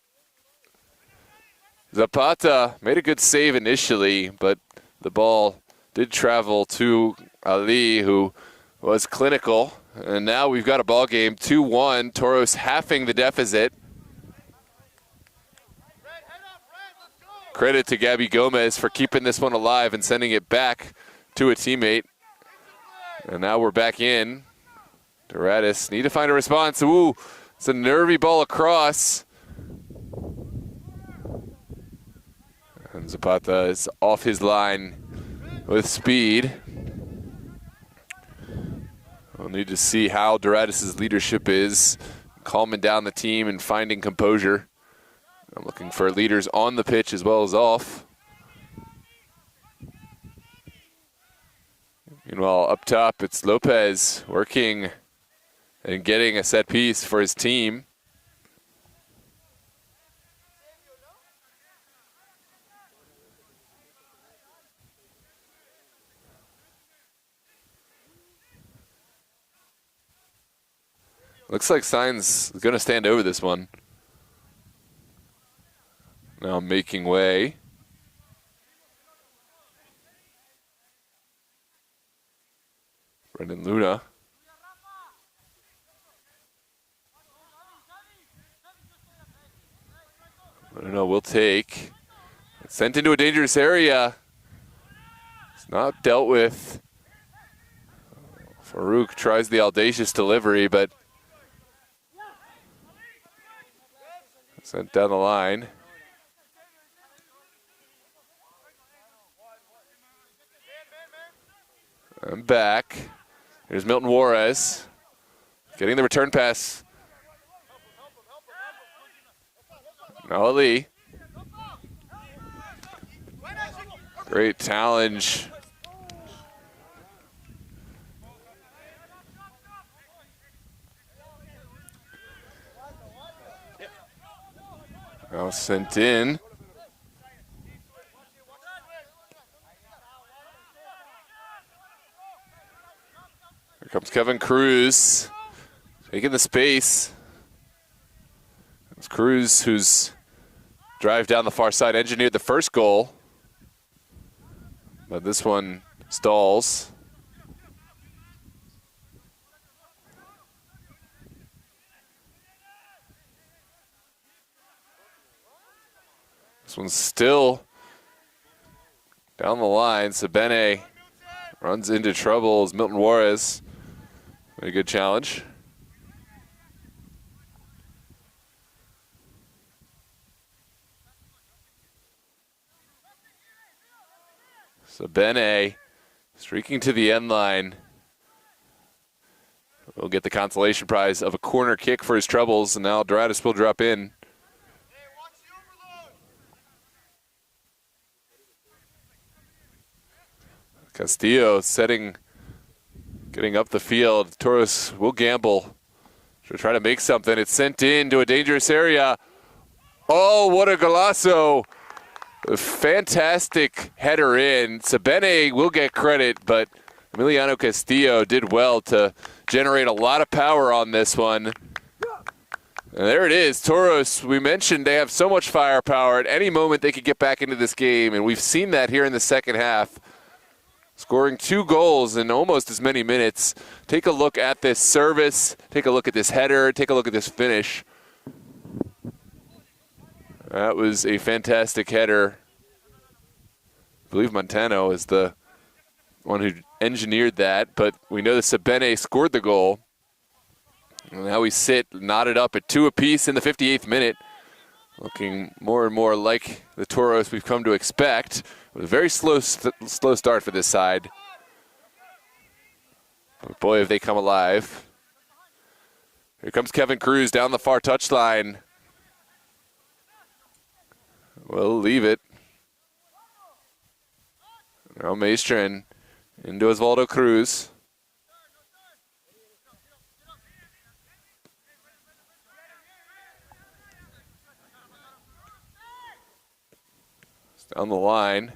Zapata made a good save initially, but the ball did travel to Ali, who was clinical. And now we've got a ball game, 2-1. Toros halving the deficit. Credit to Gabby Gomez for keeping this one alive and sending it back to a teammate. And now we're back in. Duratus need to find a response. Ooh, it's a nervy ball across. And Zapata is off his line with speed. We'll need to see how Doradus' leadership is, calming down the team and finding composure. I'm looking for leaders on the pitch as well as off. Meanwhile, up top, it's Lopez working and getting a set piece for his team. Looks like Sainz is going to stand over this one. Now making way. Brendan Luna. I don't know, we'll take. It's sent into a dangerous area. It's not dealt with. Farouk tries the audacious delivery, but sent down the line. I'm back. Here's Milton Juarez. Getting the return pass. Now Ali. Great challenge. Now sent in. Here comes Kevin Cruz, taking the space. It's Cruz who's drive down the far side, engineered the first goal. But this one stalls. This one's still down the line. Sabene runs into trouble as Milton Juarez. Very good challenge. Sabene streaking to the end line. Will get the consolation prize of a corner kick for his troubles, and now Doradus will drop in. Castillo getting up the field. Toros will gamble to try to make something. It's sent into a dangerous area. Oh, what a golazo. A fantastic header in. Sabene will get credit, but Emiliano Castillo did well to generate a lot of power on this one. And there it is. Toros, we mentioned they have so much firepower. At any moment they could get back into this game, and we've seen that here in the second half. Scoring 2 goals in almost as many minutes. Take a look at this service. Take a look at this header. Take a look at this finish. That was a fantastic header. I believe Montano is the one who engineered that, but we know that Sabene scored the goal. And now we sit knotted up at 2 apiece in the 58th minute. Looking more and more like the Toros we've come to expect. It was a very slow start for this side. But boy, have they come alive. Here comes Kevin Cruz down the far touchline. We'll leave it. Now Maestrin into Osvaldo Cruz. It's down the line.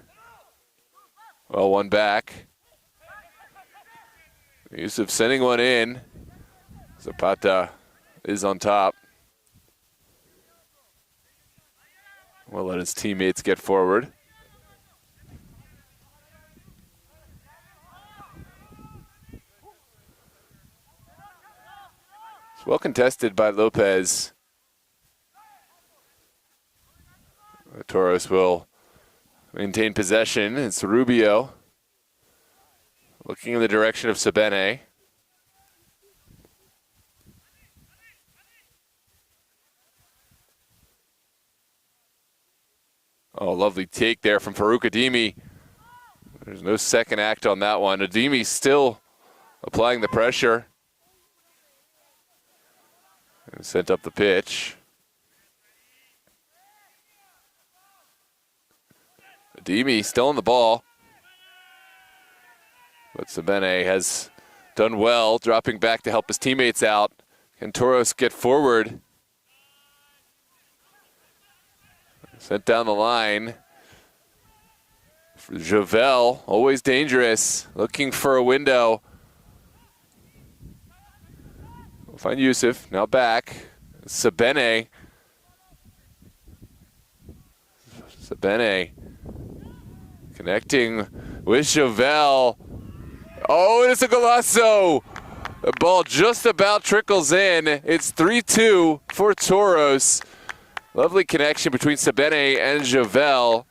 Well, one back. Yusuf sending one in. Zapata is on top. We'll let his teammates get forward. It's well contested by Lopez. The Toros will maintain possession. It's Rubio looking in the direction of Sabene. Oh, lovely take there from Farouk Adimi. There's no second act on that one. Adimi still applying the pressure. And sent up the pitch. Adimi still on the ball. But Sabene has done well, dropping back to help his teammates out. Can Toros get forward? Sent down the line. For Javel, always dangerous, looking for a window. We'll find Yusuf, now back. Sabene. Sabene connecting with Javel. Oh, it's a golazo. The ball just about trickles in. It's 3-2 for Toros. Lovely connection between Sabene and Javel.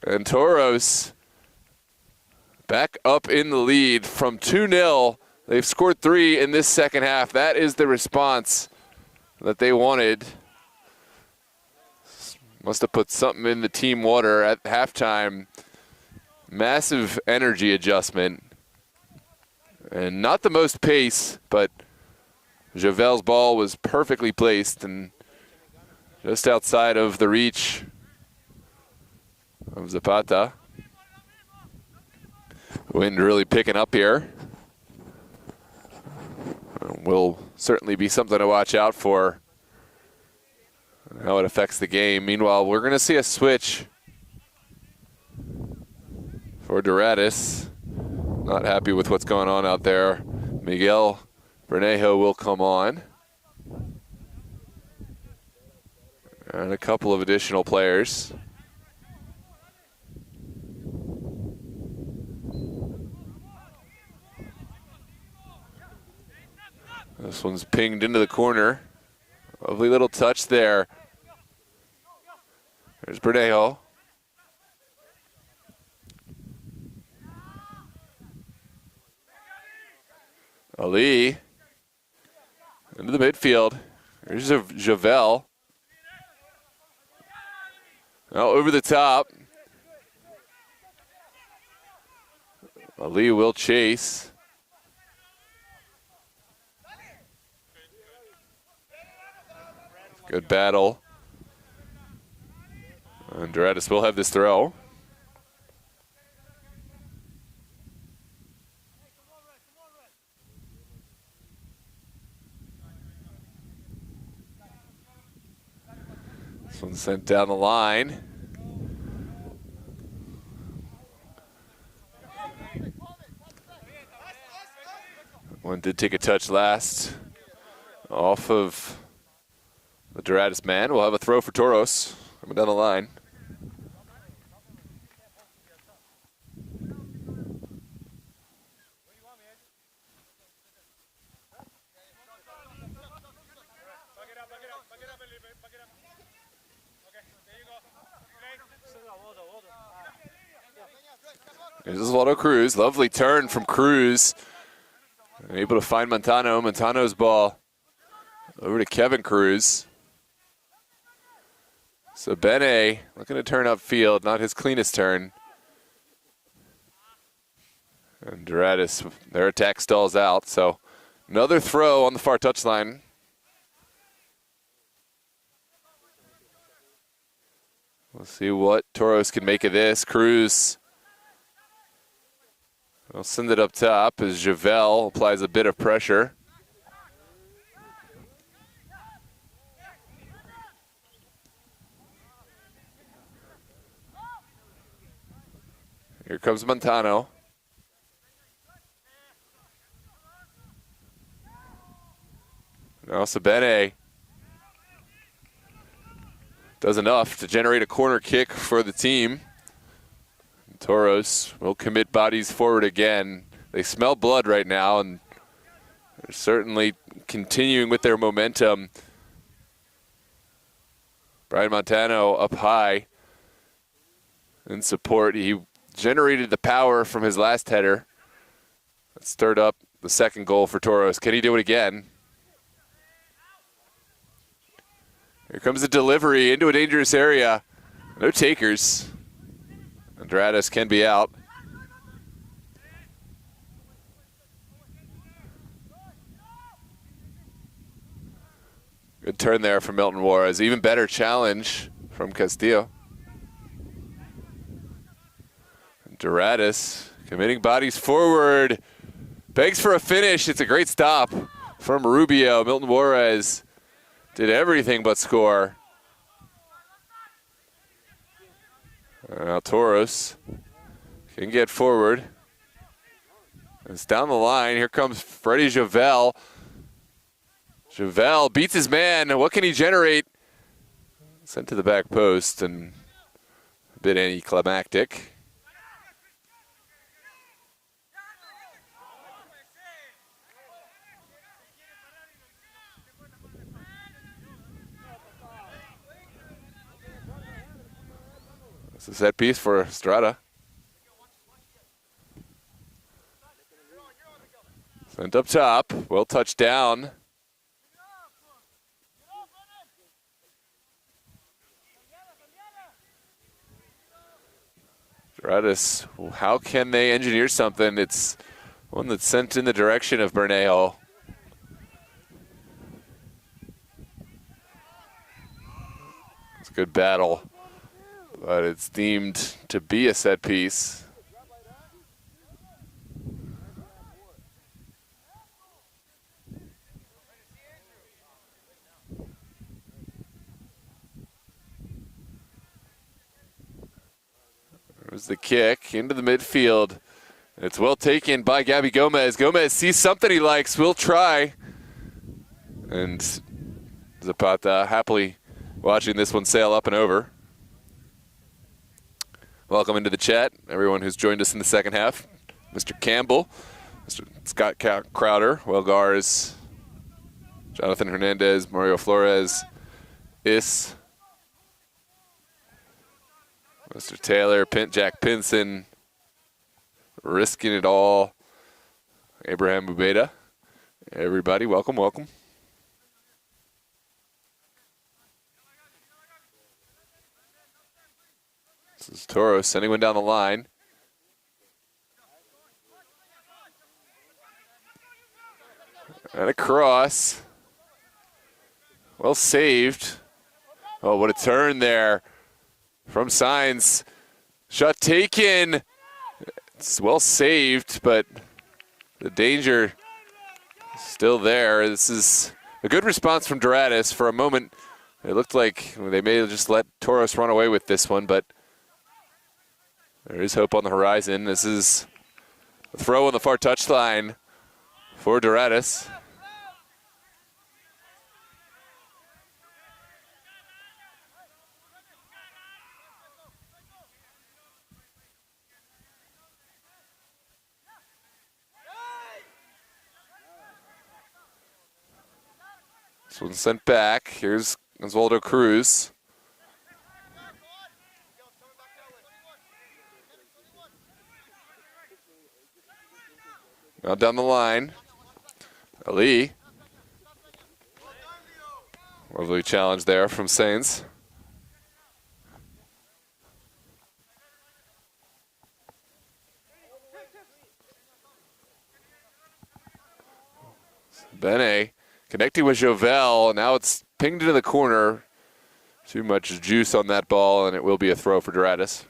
And Toros back up in the lead from 2-0. They've scored 3 in this second half. That is the response that they wanted. Must have put something in the team water at halftime. Massive energy adjustment. And not the most pace, but Javel's ball was perfectly placed and just outside of the reach of Zapata. Wind really picking up here. Will certainly be something to watch out for, how it affects the game. Meanwhile, we're going to see a switch for Duratus. Not happy with what's going on out there. Miguel Bernejo will come on. And a couple of additional players. This one's pinged into the corner. Lovely little touch there. There's Bernejo. Ali into the midfield. There's Javel. Now over the top. Ali will chase. Good battle. And Doradus will have this throw. This one's sent down the line. One did take a touch last off of the Doradus man. We'll have a throw for Toros coming down the line. There's Osvaldo Cruz. Lovely turn from Cruz. Able to find Montano. Montano's ball over to Kevin Cruz. So Bene looking to turn upfield. Not his cleanest turn. And Doradus, their attack stalls out. So another throw on the far touchline. We'll see what Toros can make of this. Cruz will send it up top as Javel applies a bit of pressure. Here comes Montano. Now Sabene does enough to generate a corner kick for the team. Toros will commit bodies forward again. They smell blood right now, and they're certainly continuing with their momentum. Brian Montano up high in support. He generated the power from his last header. That stirred up the second goal for Toros. Can he do it again? Here comes the delivery into a dangerous area. No takers. Doradus can be out. Good turn there from Milton Juarez. Even better challenge from Castillo. Doradus committing bodies forward. Begs for a finish. It's a great stop from Rubio. Milton Juarez did everything but score. Now Toros can get forward. It's down the line. Here comes Freddie Javel. Javel beats his man. What can he generate? Sent to the back post and a bit anticlimactic. It's a set piece for Estrada. Sent up top. Well touched down. Doradus, how can they engineer something? It's one that's sent in the direction of Bernejo. It's a good battle, but it's deemed to be a set piece. There's the kick into the midfield. It's well taken by Gabby Gomez. Gomez sees something he likes, will try. And Zapata happily watching this one sail up and over. Welcome into the chat, everyone who's joined us in the second half. Mr. Campbell, Mr. Scott Crowder, Welgars, Jonathan Hernandez, Mario Flores, Mr. Taylor, Jack Pinson, risking it all. Abraham Ubeda. Everybody, welcome, welcome. This is Toros sending one down the line. And a cross. Well saved. Oh, what a turn there from Signs. Shot taken. It's well saved, but the danger is still there. This is a good response from Doradus. For a moment, it looked like they may have just let Toros run away with this one, but there is hope on the horizon. This is a throw on the far touchline for Doradus. This one's sent back. Here's Oswaldo Cruz. Now down the line. Ali. Lovely challenge there from Sainz. Bene connecting with Jovel. Now it's pinged into the corner. Too much juice on that ball, and it will be a throw for Doradus.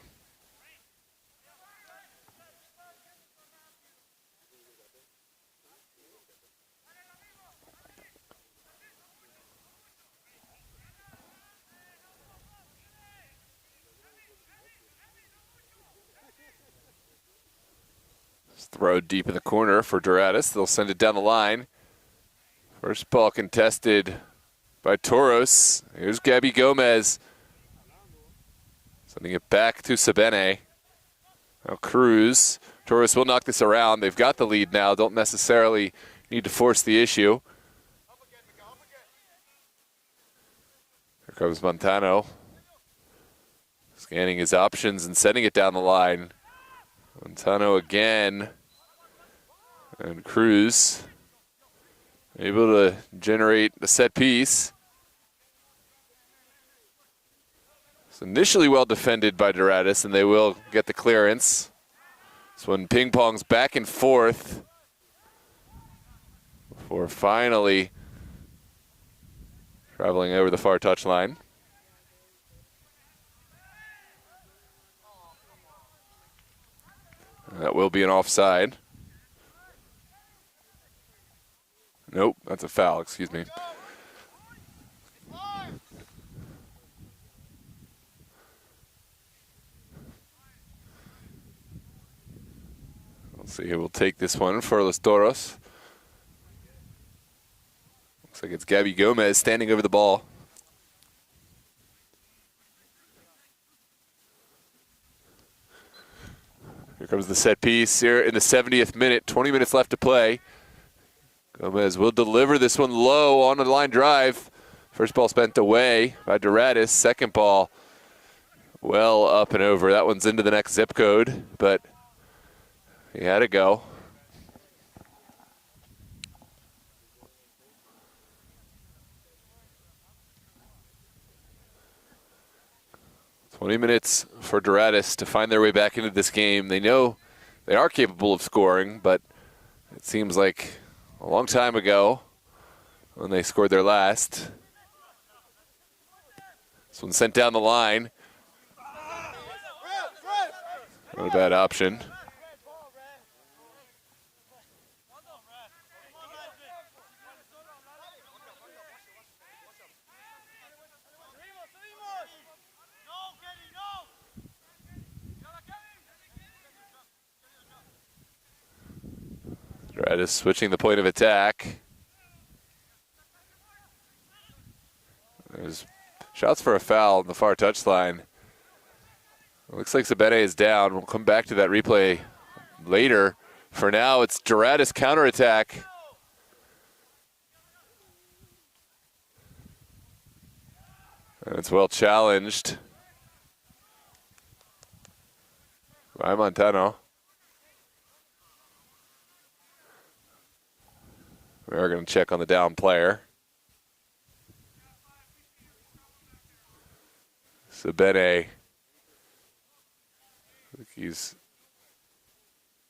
Throw deep in the corner for Doradus. They'll send it down the line. First ball contested by Toros. Here's Gabby Gomez. Sending it back to Sabene. Now Cruz. Toros will knock this around. They've got the lead now. Don't necessarily need to force the issue. Here comes Montano. Scanning his options and sending it down the line. Montano again. And Cruz able to generate a set piece. initially well defended by Doradus, and they will get the clearance. This one ping-pongs back and forth before finally traveling over the far touchline. That will be an offside. Nope, that's a foul, excuse me. Let's see who will take this one for Los Toros. Looks like it's Gabby Gomez standing over the ball. Here comes the set piece here in the 70th minute, 20 minutes left to play. Gomez will deliver this one low on the line drive. First ball spent away by Doradus. Second ball well up and over. That one's into the next zip code, but he had to go. "20 minutes for Doradus to find their way back into this game. They know they are capable of scoring, but it seems like a long time ago when they scored their last. This one sent down the line. Not a bad option. Doradus switching the point of attack. There's shots for a foul on the far touchline. Looks like Sabene is down. We'll come back to that replay later. For now, it's Doradus counterattack. And it's well challenged by Montano. We are going to check on the down player. Sabene. I think he's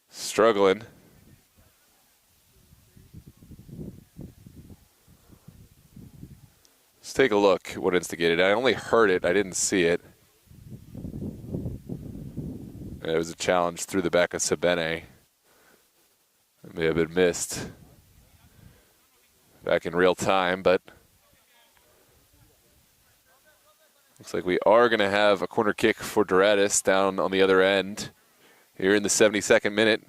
struggling. Let's take a look at what instigated. I only heard it, I didn't see it. And it was a challenge through the back of Sabene. It may have been missed back in real time, but looks like we are going to have a corner kick for Doradus down on the other end here in the 72nd minute.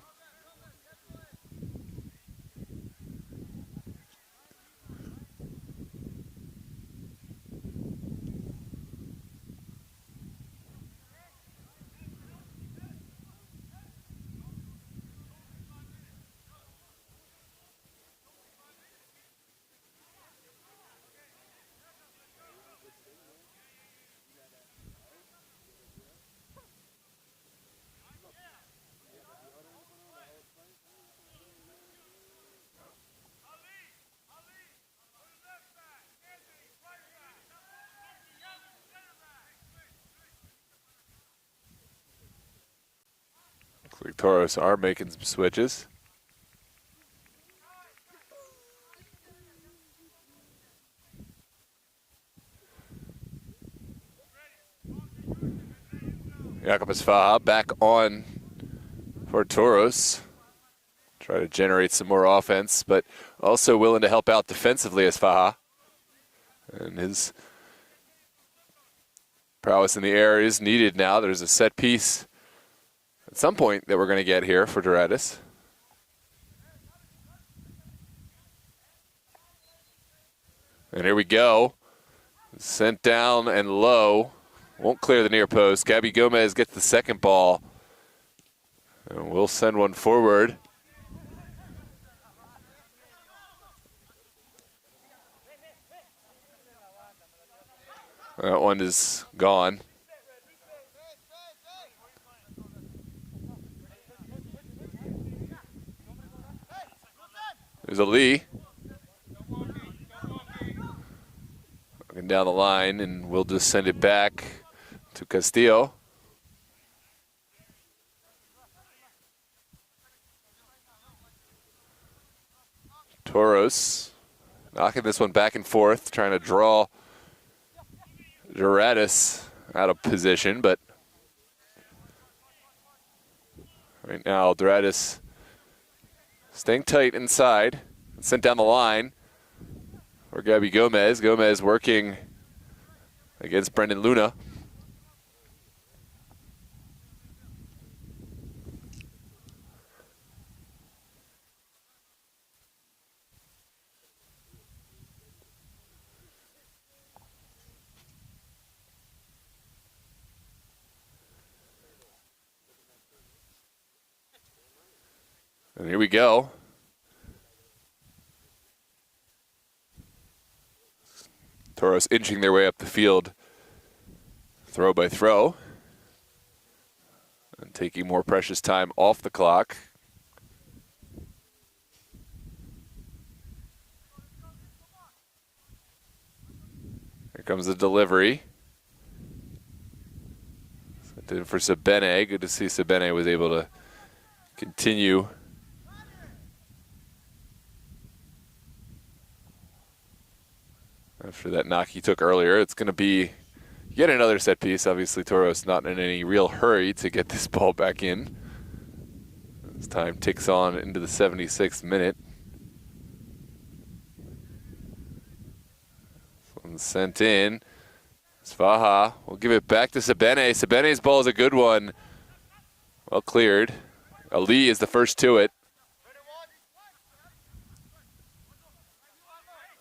Looks like Toros are making some switches. Jacobus Faha back on for Toros. Try to generate some more offense, but also willing to help out defensively as Faha. And his prowess in the air is needed now. There's a set piece at some point that we're going to get here for Doradus. And here we go. Sent down and low. Won't clear the near post. Gabby Gomez gets the second ball. And we'll send one forward. That one is gone. There's a Lee. Looking down the line, and we'll just send it back to Castillo. Toros knocking this one back and forth, trying to draw Duratus out of position, but right now Duratus staying tight inside, sent down the line for Gabby Gomez. Gomez working against Brendan Luna. And here we go. Toros inching their way up the field, throw by throw, and taking more precious time off the clock. Here comes the delivery. Sent in for Sabene. Good to see Sabene was able to continue after that knock he took earlier. It's going to be yet another set piece. Obviously, Toros not in any real hurry to get this ball back in. As time ticks on into the 76th minute. This one's sent in. Svaha will give it back to Sabene. Sabene's ball is a good one. Well cleared. Ali is the first to it.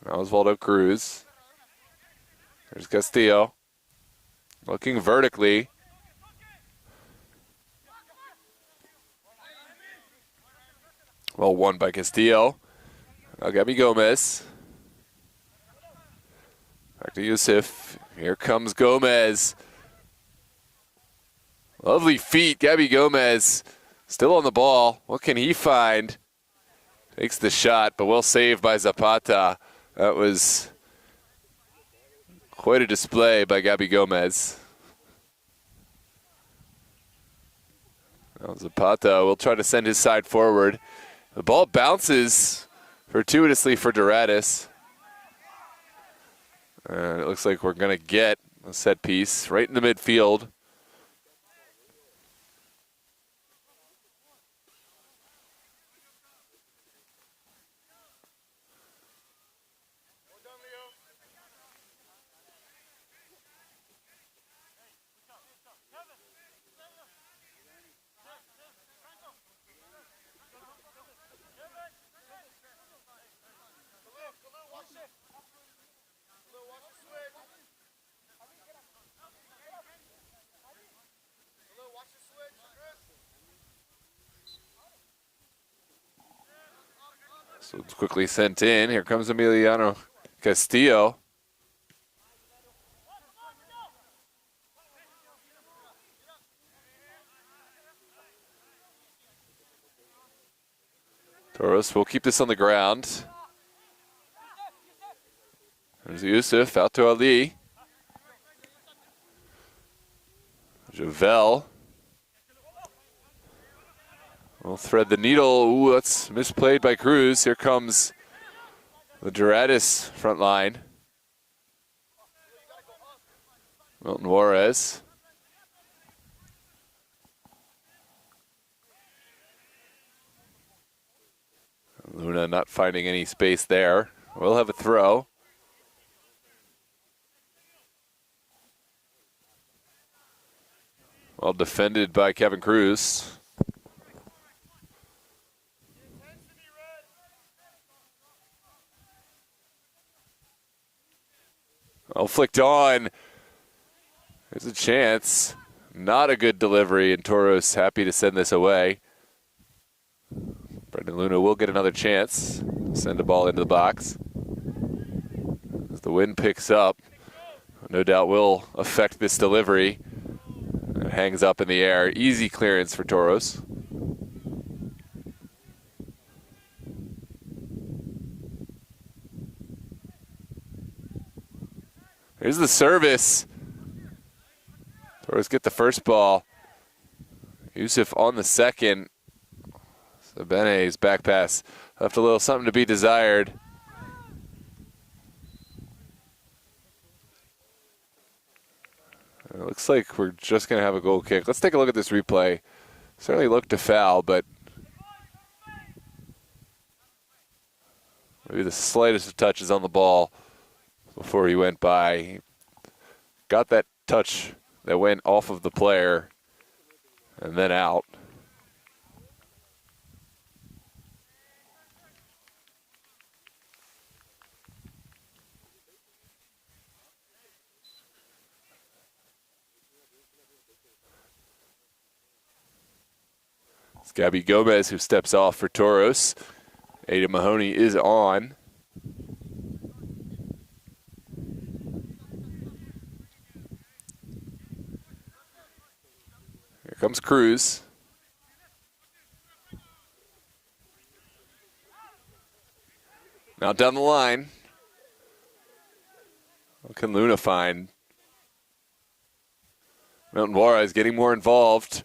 Osvaldo Cruz. There's Castillo. Looking vertically. Well won by Castillo. Now Gabby Gomez. Back to Yusuf. Here comes Gomez. Lovely feet. Gabby Gomez still on the ball. What can he find? Takes the shot, but well saved by Zapata. That was quite a display by Gabby Gomez. Now Zapata will try to send his side forward. The ball bounces fortuitously for Duratus. And it looks like we're going to get a set piece right in the midfield. So it's quickly sent in. Here comes Emiliano Castillo. Toros will keep this on the ground. There's Yusuf out to Ali. Javel will thread the needle. Ooh, that's misplayed by Cruz. Here comes the Duratus front line. Milton Juarez. Luna not finding any space there. We'll have a throw. Well defended by Kevin Cruz. Well flicked on. There's a chance. Not a good delivery, and Toros happy to send this away. Brendan Luna will get another chance. Send a ball into the box. As the wind picks up, no doubt will affect this delivery. It hangs up in the air. Easy clearance for Toros. Here's the service. Toros get the first ball. Yusuf on the second. Sabene's back pass left a little something to be desired. It looks like we're just going to have a goal kick. Let's take a look at this replay. Certainly looked to foul, but maybe the slightest of touches on the ball before he went by. He got that touch that went off of the player and then out. It's Gabby Gomez who steps off for Toros. Ada Mahoney is on. Here comes Cruz. Now down the line. What can Luna find? Milton Juarez getting more involved.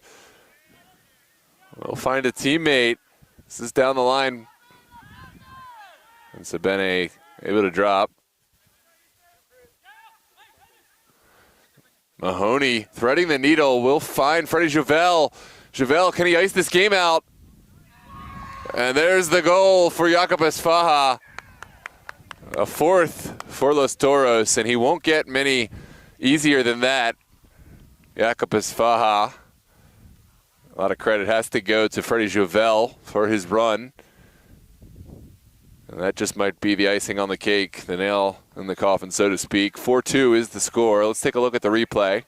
We'll find a teammate. This is down the line. And Sabene able to drop. Mahoney threading the needle. Will find Freddie Javel. Javel, can he ice this game out? And there's the goal for Jakob Esfaha. A fourth for Los Toros, and he won't get many easier than that. Jakob Esfaha. A lot of credit has to go to Freddie Javel for his run. And that just might be the icing on the cake, the nail in the coffin, so to speak. 4-2 is the score. Let's take a look at the replay.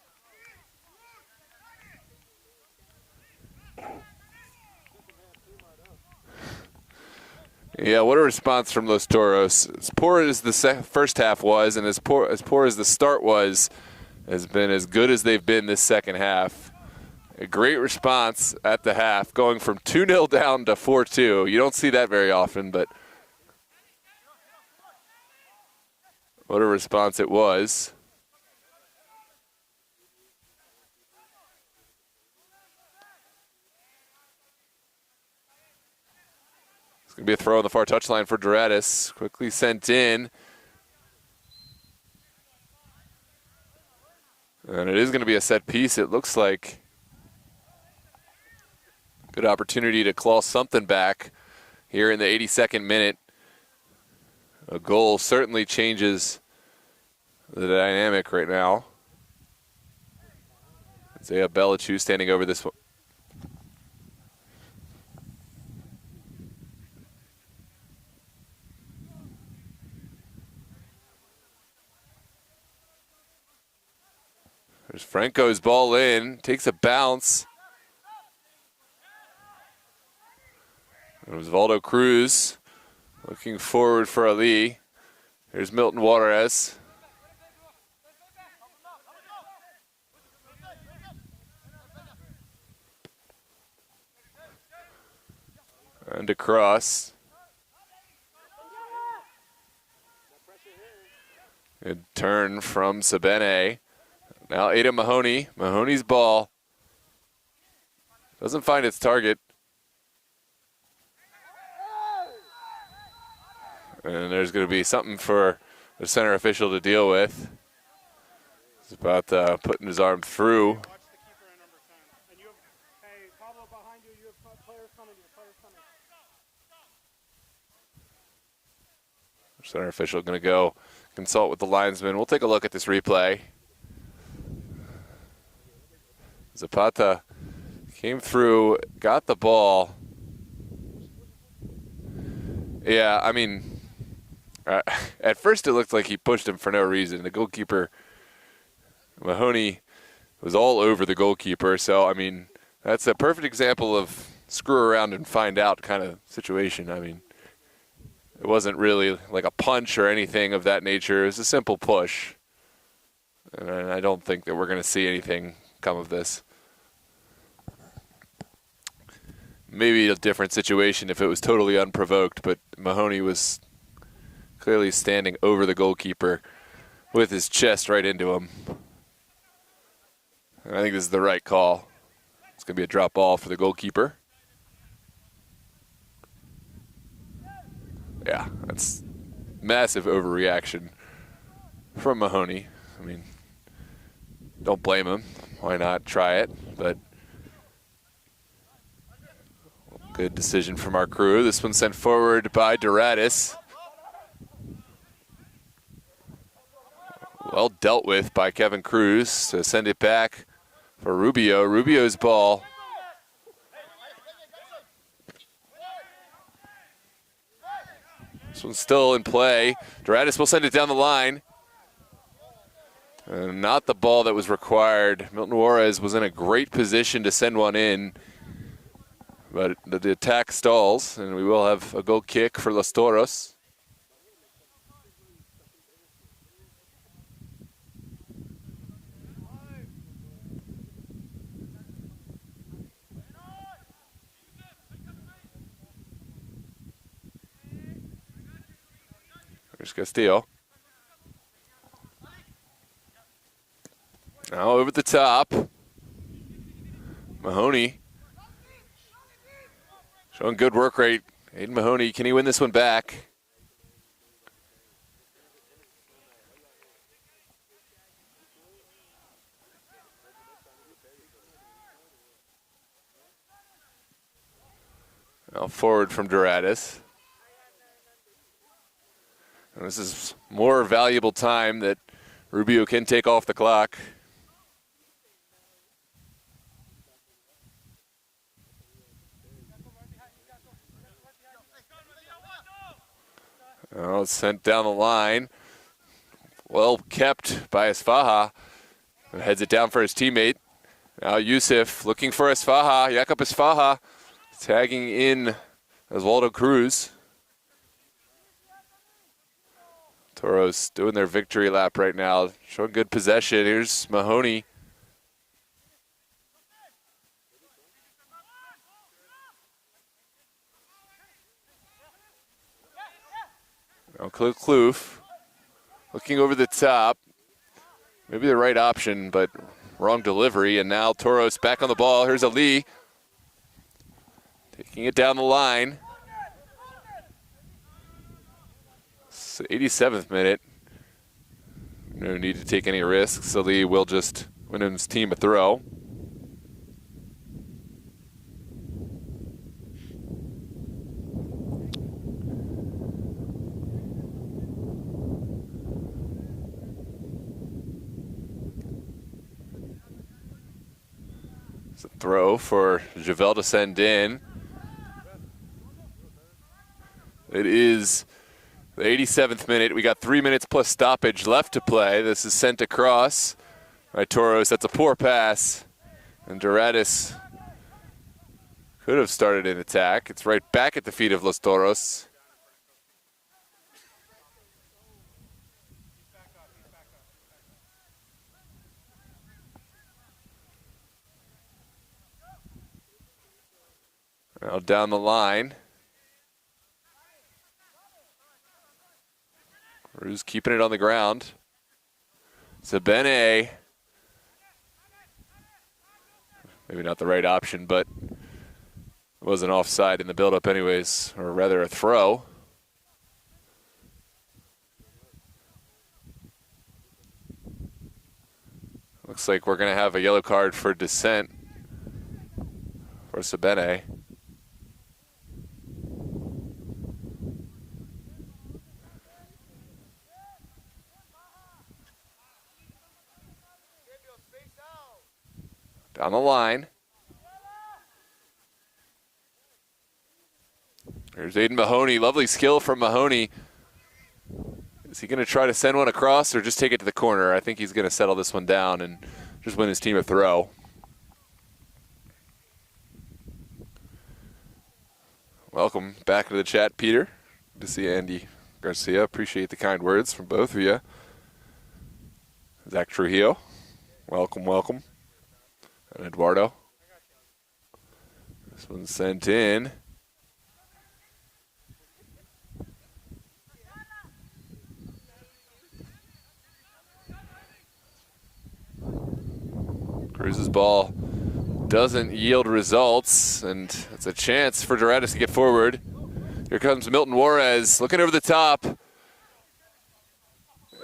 Yeah, what a response from Los Toros. As poor as the first half was, and as poor as the start was, has been as good as they've been this second half. A great response at the half, going from 2-0 down to 4-2. You don't see that very often, but what a response it was. It's going to be a throw on the far touchline for Duratus. Quickly sent in. And it is going to be a set piece, it looks like. Good opportunity to claw something back here in the 82nd minute. A goal certainly changes the dynamic right now. Isaiah Belichu standing over this one. There's Franco's ball in, takes a bounce. Osvaldo Cruz looking forward for Ali. Here's Milton Juarez. And across. Good turn from Sabene. Now Ada Mahoney. Mahoney's ball. Doesn't find its target. And there's going to be something for the center official to deal with. He's about putting his arm through. Center official going to go consult with the linesman. We'll take a look at this replay. Zapata came through, got the ball. Yeah, I mean, at first it looked like he pushed him for no reason. The goalkeeper, Mahoney, was all over the goalkeeper. So, I mean, that's a perfect example of screw around and find out kind of situation. I mean, it wasn't really like a punch or anything of that nature. It was a simple push. And I don't think that we're going to see anything come of this. Maybe a different situation if it was totally unprovoked, but Mahoney was clearly standing over the goalkeeper with his chest right into him. And I think this is the right call. It's going to be a drop ball for the goalkeeper. Yeah, that's massive overreaction from Mahoney. I mean, don't blame him. Why not try it? But good decision from our crew. This one sent forward by Duratus. Well dealt with by Kevin Cruz to send it back for Rubio. Rubio's ball. This one's still in play. Doradus will send it down the line. And not the ball that was required. Milton Juarez was in a great position to send one in. But the attack stalls, and we will have a goal kick for Los Toros. There's Castillo. Now over the top. Mahoney. Showing good work rate. Aiden Mahoney, can he win this one back? Now forward from Doradus. And this is more valuable time that Rubio can take off the clock. Oh, it's sent down the line. Well kept by Esfaha. Heads it down for his teammate. Now Yusuf looking for Esfaha. Jakob Esfaha tagging in Oswaldo Cruz. Toros doing their victory lap right now, showing good possession. Here's Mahoney. Now Kloof looking over the top. Maybe the right option, but wrong delivery. And now Toros back on the ball. Here's Ali. Taking it down the line. 87th minute. No need to take any risks. Ali will just win his team a throw. It's a throw for Javel to send in. It is the 87th minute. We got 3 minutes plus stoppage left to play. This is sent across by Toros. That's a poor pass. And Duratus could have started an attack. It's right back at the feet of Los Toros. Now down the line. Cruz keeping it on the ground. Sabene. Maybe not the right option, but it wasn't offside in the build-up anyways, or rather a throw. Looks like we're going to have a yellow card for dissent for Sabene. Down the line. There's Aiden Mahoney. Lovely skill from Mahoney. Is he going to try to send one across or just take it to the corner? I think he's going to settle this one down and just win his team a throw. Welcome back to the chat, Peter. Good to see Andy Garcia. Appreciate the kind words from both of you. Zach Trujillo. Welcome, welcome. And Eduardo. This one's sent in. Cruz's ball doesn't yield results, and it's a chance for Doradus to get forward. Here comes Milton Juarez looking over the top. And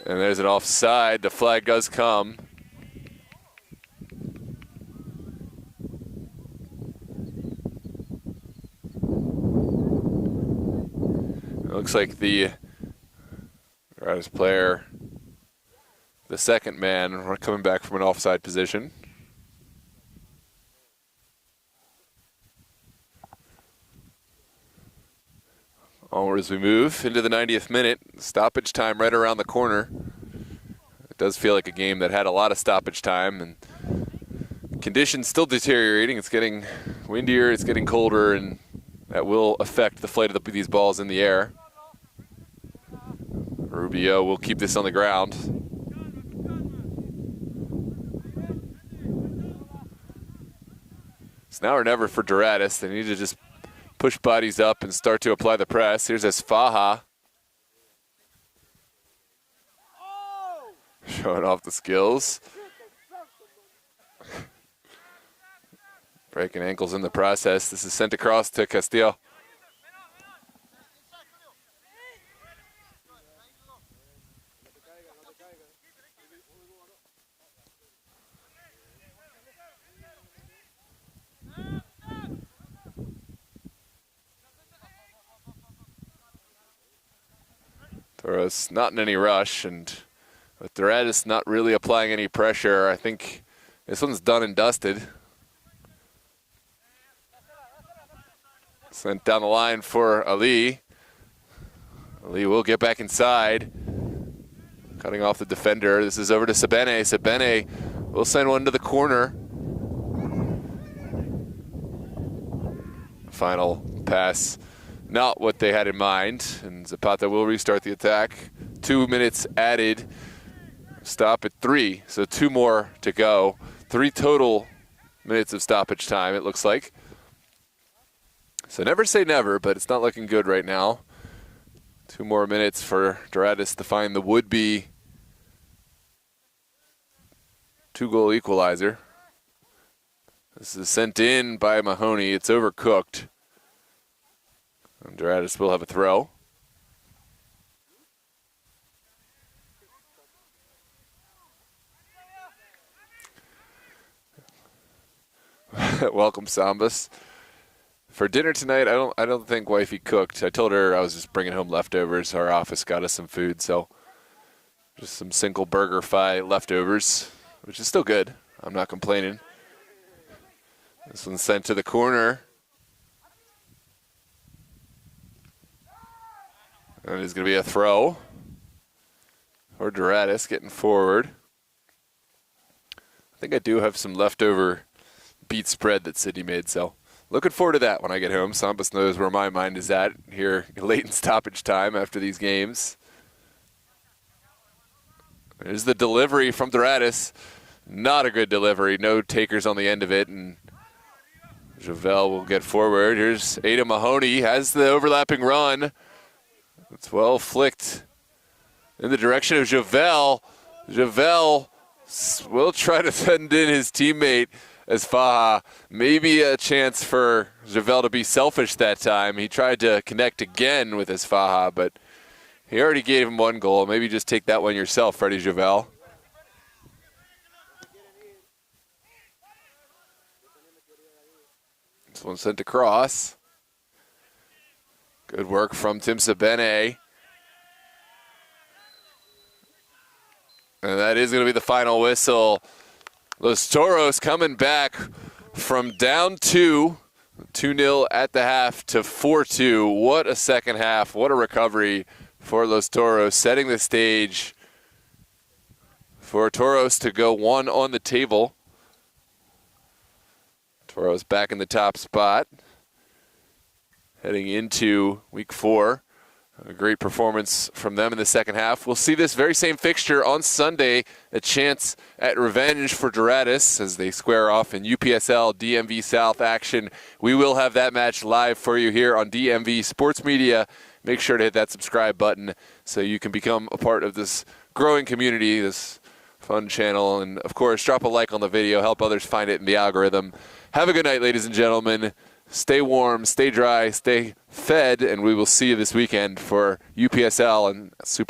there's an offside. The flag does come. It looks like the Doradus player, the second man, we're coming back from an offside position. Onward as we move into the 90th minute. Stoppage time right around the corner. It does feel like a game that had a lot of stoppage time, and conditions still deteriorating. It's getting windier, it's getting colder, and that will affect the flight of these balls in the air. Rubio will keep this on the ground. It's now or never for Doradus. They need to just push bodies up and start to apply the press. Here's Esfaha. Showing off the skills. Breaking ankles in the process. This is sent across to Castillo. Toros not in any rush, and with Doradus not really applying any pressure, I think this one's done and dusted. Sent down the line for Ali. Ali will get back inside. Cutting off the defender. This is over to Sebene. Sebene will send one to the corner. Final pass, not what they had in mind. And Zapata will restart the attack. 2 minutes added. Stop at 3, so 2 more to go. 3 total minutes of stoppage time, it looks like. So never say never, but it's not looking good right now. 2 more minutes for Doradus to find the would-be 2-goal equalizer. This is sent in by Mahoney. It's overcooked. And Doradus will have a throw. Welcome, Sambas. For dinner tonight, I don't think wifey cooked. I told her I was just bringing home leftovers. Our office got us some food, so just some single burger fry leftovers, which is still good. I'm not complaining. This one's sent to the corner. And it's going to be a throw for Doradus getting forward. I think I do have some leftover beet spread that Sydney made, so looking forward to that when I get home. Sambas knows where my mind is at here late in stoppage time after these games. There's the delivery from Doradus. Not a good delivery. No takers on the end of it, and Javel will get forward. Here's Ada Mahoney, has the overlapping run. It's well flicked in the direction of Javel. Javel will try to send in his teammate Esfaha. Maybe a chance for Javel to be selfish that time. He tried to connect again with Esfaha, but he already gave him 1 goal. Maybe just take that one yourself, Freddie Javel. This one sent across. Good work from Tim Sebene. And that is going to be the final whistle. Los Toros coming back from down 2-0 at the half to 4-2. What a second half. What a recovery for Los Toros, setting the stage for Toros to go 1 on the table. Toros back in the top spot, heading into week 4. A great performance from them in the second half. We'll see this very same fixture on Sunday, a chance at revenge for Doradus as they square off in UPSL DMV South action. We will have that match live for you here on DMV Sports Media. Make sure to hit that subscribe button so you can become a part of this growing community, this Fun channel. And, of course, drop a like on the video. Help others find it in the algorithm. Have a good night, ladies and gentlemen. Stay warm, stay dry, stay fed, and we will see you this weekend for UPSL and Super